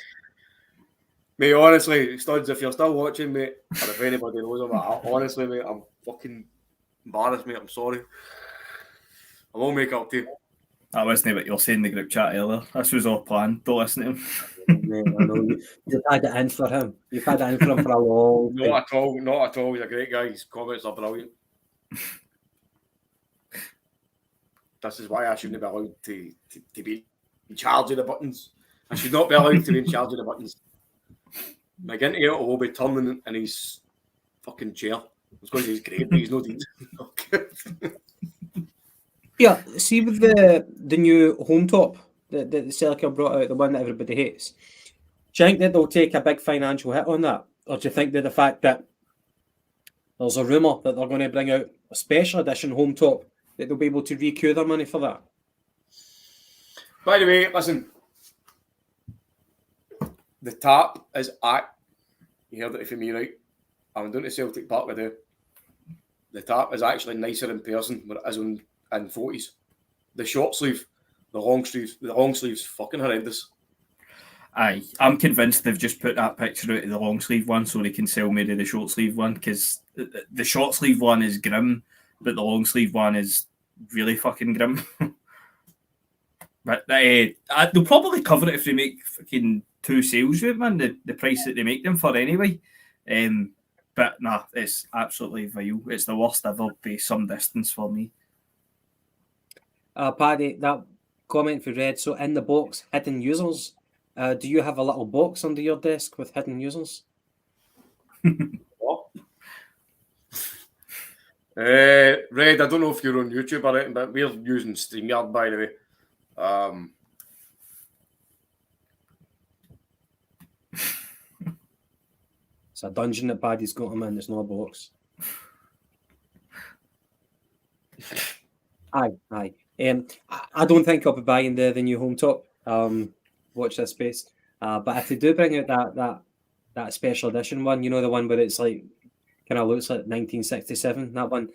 S5: Mate, honestly, Studs, if you're still watching, mate, or if anybody knows about it, honestly, mate, I'm fucking embarrassed, mate. I'm sorry. I won't make up to you.
S6: That wasn't what you were saying in the group chat earlier. This was all planned. Don't listen to him.
S4: Mate, I know you've had it in for him. You've had it in for him for a long time.
S5: Not at all. Not at all. He's a great guy. His comments are brilliant. This is why I shouldn't be allowed to be in charge of the buttons. I should not be allowed to be in charge of the buttons. McGinty will be turning in his fucking chair. I was going to say he's great, but he's not deed.
S4: Yeah, see with the new home top that the Celtic brought out, the one that everybody hates. Do you think that they'll take a big financial hit on that? Or do you think that the fact that there's a rumour that they're going to bring out a special edition home top, that they'll be able to recoup their money for that?
S5: By the way, listen, the tap is at, you heard it from me, right? I went down to Celtic Park with you. The tap is actually nicer in person than it is in photos. The short sleeve, the long sleeve's fucking horrendous.
S6: Aye, I'm convinced they've just put that picture out of the long sleeve one so they can sell maybe the short sleeve one, because the short sleeve one is grim, but the long sleeve one is really fucking grim. But they'll probably cover it if they make fucking 2 sales with it, man, the price that they make them for anyway. But nah, it's absolutely vile. It's the worst ever by some distance for me.
S4: Paddy, that comment we read, so in the box, hidden users. Do you have a little box under your desk with hidden users?
S5: What? Red, I don't know if you're on YouTube or anything, but we're using StreamYard, by the way.
S4: It's a dungeon that Paddy's got him in, it's not a box. Aye. I don't think I'll be buying the new home top. Watch this space. But if they do bring out that special edition one, you know, the one where it's like kind of looks like 1967, that one,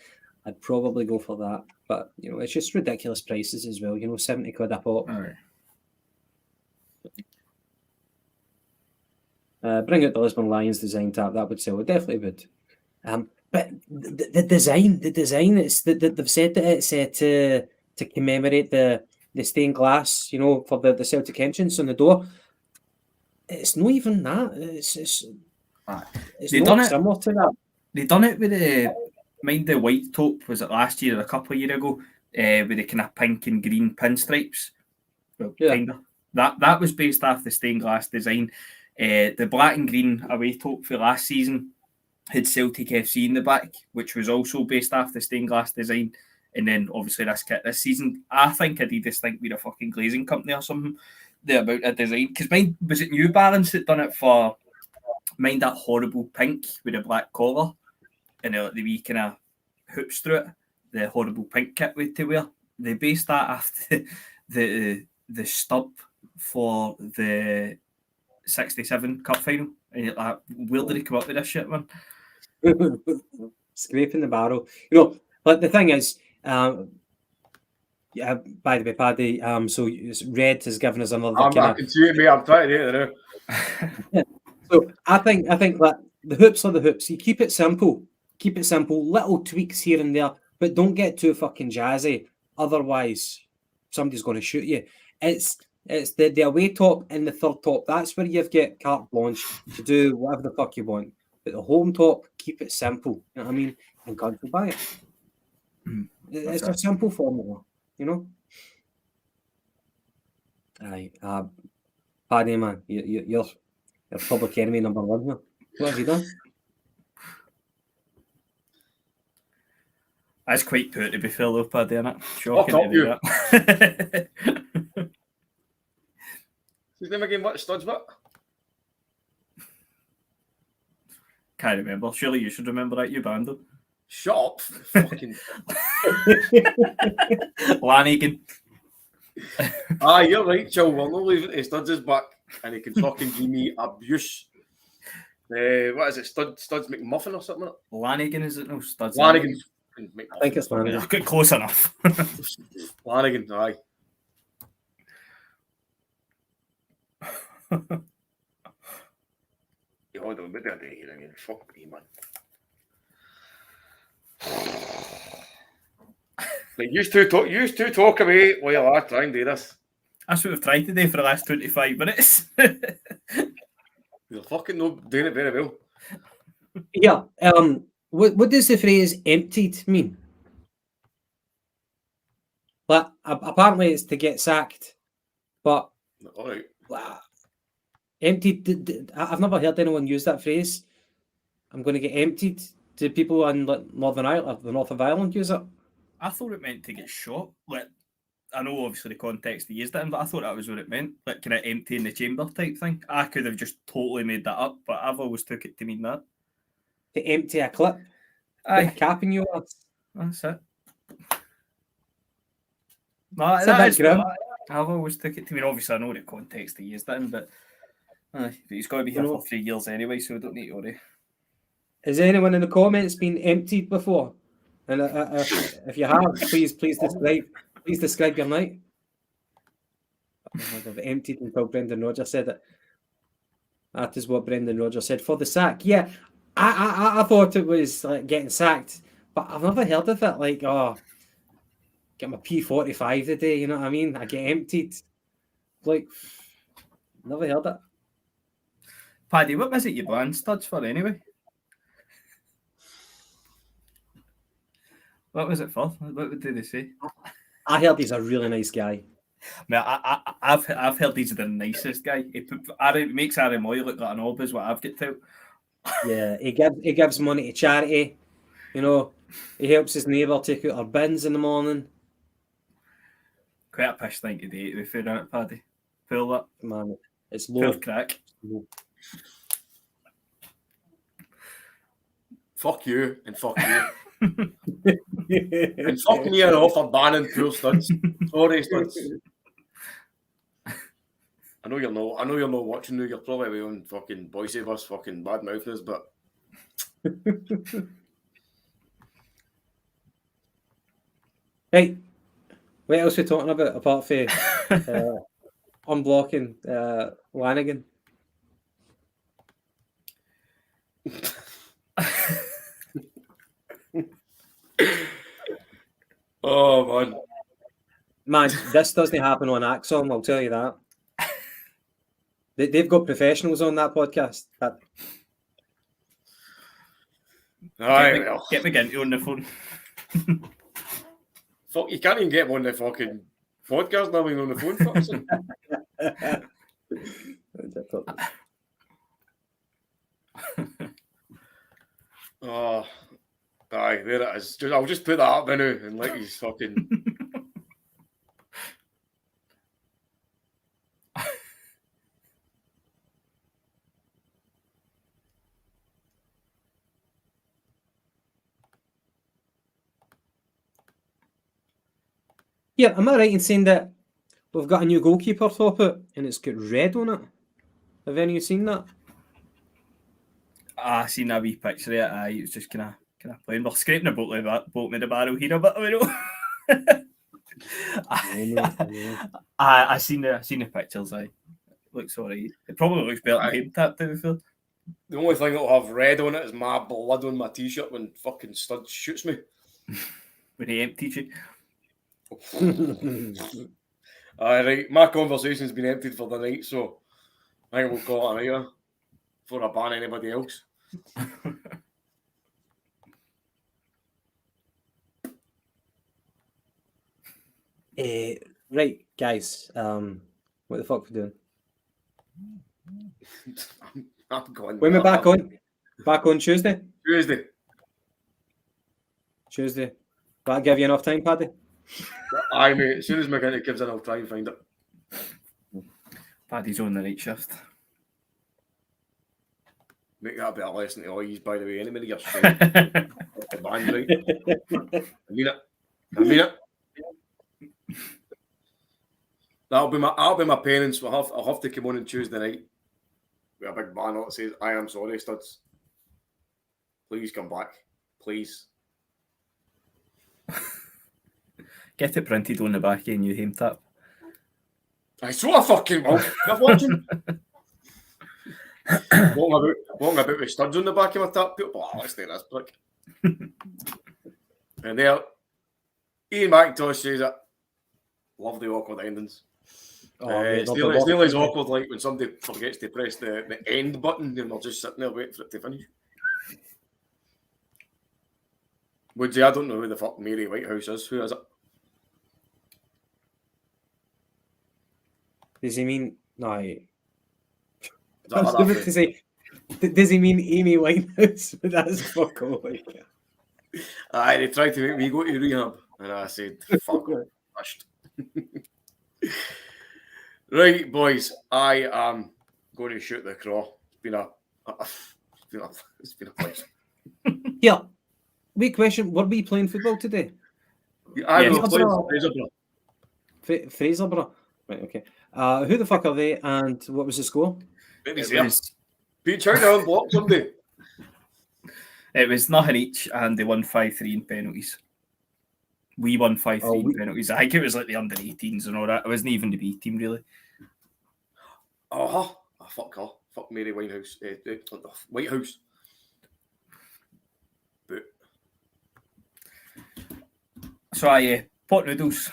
S4: I'd probably go for that. But you know, it's just ridiculous prices as well. You know, 70 quid a pop.
S6: All right.
S4: Bring out the Lisbon Lions design tap. That would sell. It definitely would. But the design, it's that they've said that it's to commemorate the stained glass, you know, for the Celtic entrance on the door. It's not even that. It's
S6: They
S4: not
S6: done it.
S4: similar to that.
S6: They done it with the white taupe, was it last year or a couple of years ago, with the kind of pink and green pinstripes. Well,
S4: Yeah.
S6: kind of. That was based off the stained glass design. The black and green away taupe for last season had Celtic FC in the back, which was also based off the stained glass design. And then obviously this kit this season, I think Adidas think we're a fucking glazing company or something. They're about a design. Because mine, was it New Balance that done it for mine, that horrible pink with a black collar and the wee kind of hoops through it, the horrible pink kit we had to wear. They based that after the stub for the 67 Cup final. And you're like, where did he come up with this shit, man?
S4: Scraping the barrel. You know, but the thing is, yeah, by the way, Paddy, so Red has given us another
S5: I
S4: kind
S5: can see it, mate. I'm trying to do it now.
S4: So I think that the hoops are the hoops. You keep it simple. Keep it simple. Little tweaks here and there, but don't get too fucking jazzy. Otherwise, somebody's going to shoot you. It's the away top and the third top. That's where you've got carte blanche to do whatever the fuck you want. But the home top, keep it simple. You know what I mean? And God will buy it. It's a simple formula, you know. Aye, Paddy, man, you're public enemy number one here. What have you done?
S6: That's quite poor to be fair though, Paddy, isn't it? Shocking
S5: Fuck
S6: to
S5: up,
S6: do
S5: you.
S6: that.
S5: His name again, what? Studs, what?
S6: Can't remember. Surely you should remember that, you bando.
S5: Shut up. Fucking.
S6: Lanigan.
S5: You're right, Joe. We're not leaving it. Studs is back and he can fucking give me abuse. What is it? Studs McMuffin or something?
S6: Lanigan, is it? No, Studs.
S5: Lanigan.
S4: I think it's Lanigan.
S6: Yeah, close enough.
S5: Lanigan, aye. Yeah, hold on, what did I do here again? Fuck me, man. Like, you two talk away while you're trying to do this.
S6: That's what we've tried to do for the last 25 minutes.
S5: You're fucking not doing it very well.
S4: Yeah. What does the phrase emptied mean? But apparently it's to get sacked. But
S5: All right.
S4: emptied. I've never heard anyone use that phrase. I'm going to get emptied. Do people in Northern Ireland, the north of Ireland, use it?
S6: I thought it meant to get shot. Like, I know obviously the context they used it in, but I thought that was what it meant. Like, kind of empty in the chamber type thing. I could have just totally made that up, but I've always took it to mean that.
S4: To empty a clip.
S6: Aye.
S4: Put a cap in your ass.
S6: That's it. No,
S4: It's a bit grim.
S6: I've always took it to mean. Obviously, I know the context they used it in, but he's got to be here for 3 years anyway, so we don't need to worry.
S4: Has anyone in the comments been emptied before? And if you have, please describe your night. I've emptied until Brendan Rodgers said it. That is what Brendan Rodgers said for the sack. Yeah, I thought it was like getting sacked, but I've never heard of it. Like, get my P45 today. You know what I mean? I get emptied. Like, never heard it.
S6: Paddy, what was it you banned Studs for anyway? What was it for? What did they say?
S4: I heard he's a really nice guy.
S6: I've heard he's the nicest guy. He makes Aaron Mooy look like an ob is what I've got to.
S4: Yeah, he gives money to charity. You know, he helps his neighbour take out our bins in the morning.
S6: Quite a pish thing to do, to be fair, isn't it, Paddy? Pull that.
S4: Man, it's low.
S6: Pull crack.
S5: Fuck you and fuck you. And fuck me off for banning poor Studs. Sorry, Studs. I know you're not watching now. You're probably on fucking voice of us fucking bad mouthing us, but
S4: Right. What else are we talking about apart from unblocking Lanigan?
S5: oh man.
S4: Man, this doesn't happen on Axon, I'll tell you that. They've got professionals on that podcast.
S6: Get McGinty on the phone.
S5: Fuck, you can't even get him on the fucking podcast now when you're on the phone, fucking. Oh, aye, there it is. I'll just put that up now and let you fucking.
S4: Yeah, am I right in saying that we've got a new goalkeeper top it and it's got red on it? Have any of you seen that?
S6: I seen a wee picture of it. It was just kind of playing. We're scraping about the boat with the barrel here a bit, you know. I seen the pictures. Looks alright. It probably looks better than Hame Tap, to be fair.
S5: The only thing that'll have red on it is my blood on my t-shirt when fucking Stud shoots me.
S6: When he empties you.
S5: Right, my conversation's been emptied for the night, so I think we'll call it a night before I ban anybody else.
S4: Right, guys. What the fuck are we doing?
S5: I'm going.
S4: When we're back on? Back on Tuesday? Tuesday. That'll give you enough time, Paddy?
S5: Aye, mate. As soon as McGinty gives in, I'll try and find it.
S6: Paddy's on the night shift.
S5: Make that a better lesson to all yous, by the way. Any minute you're straight. Band, right? I mean it. That'll be my parents. I'll have to come on Tuesday night with a big banner that says, "I am sorry, Studs. Please come back. Please."
S6: Get it printed on the back of your new Hame Tap.
S5: I saw a fucking will. You're watching. Walking about with studs on the back of my tap. Oh, let's do this, prick. And there, Ian McIntosh says it. Love the awkward endings. It's nearly as awkward like when somebody forgets to press the end button and they're just sitting there waiting for it to finish. Woodsy, I don't know who the fuck Mary Whitehouse is. Who is it?
S4: Does he mean... No, I
S5: I
S4: was going to say, does he mean Amy Winehouse? That's fuck all.
S5: Aye, they tried to make me go to rehab. And I said, fuck, rushed. Right, boys, I am going to shoot the craw. It's been a pleasure.
S4: Yeah. Wait, question. Were we playing football today?
S5: I was playing Fraser.
S4: Fraser. Right, okay. Who the fuck are they and what was the score?
S5: Pete China unblocked somebody.
S6: It was nothing each and they won 5-3 in penalties. We won 5-3 in penalties. I think it was like the under 18s and all that. It wasn't even the B team, really.
S5: Fuck her. Fuck Mary Winehouse. Whitehouse. But.
S6: So, pot noodles.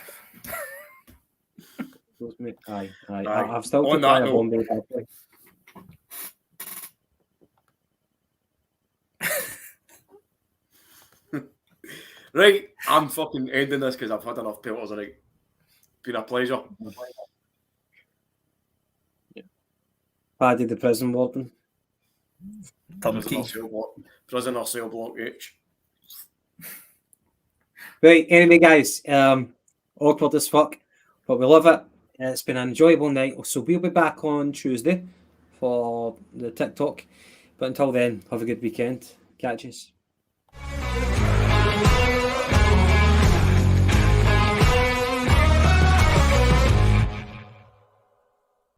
S4: Aye. I've still
S5: on
S4: got
S5: that
S4: a Bombay Pathway.
S5: Right, I'm fucking ending this because I've had enough pelters tonight. Been a pleasure.
S4: Yeah. Paddy the prison warden.
S5: Prisoner cell block H.
S4: Right, anyway, guys, awkward as fuck, but we love it. It's been an enjoyable night, so we'll be back on Tuesday for the TikTok. But until then, have a good weekend. Catch us.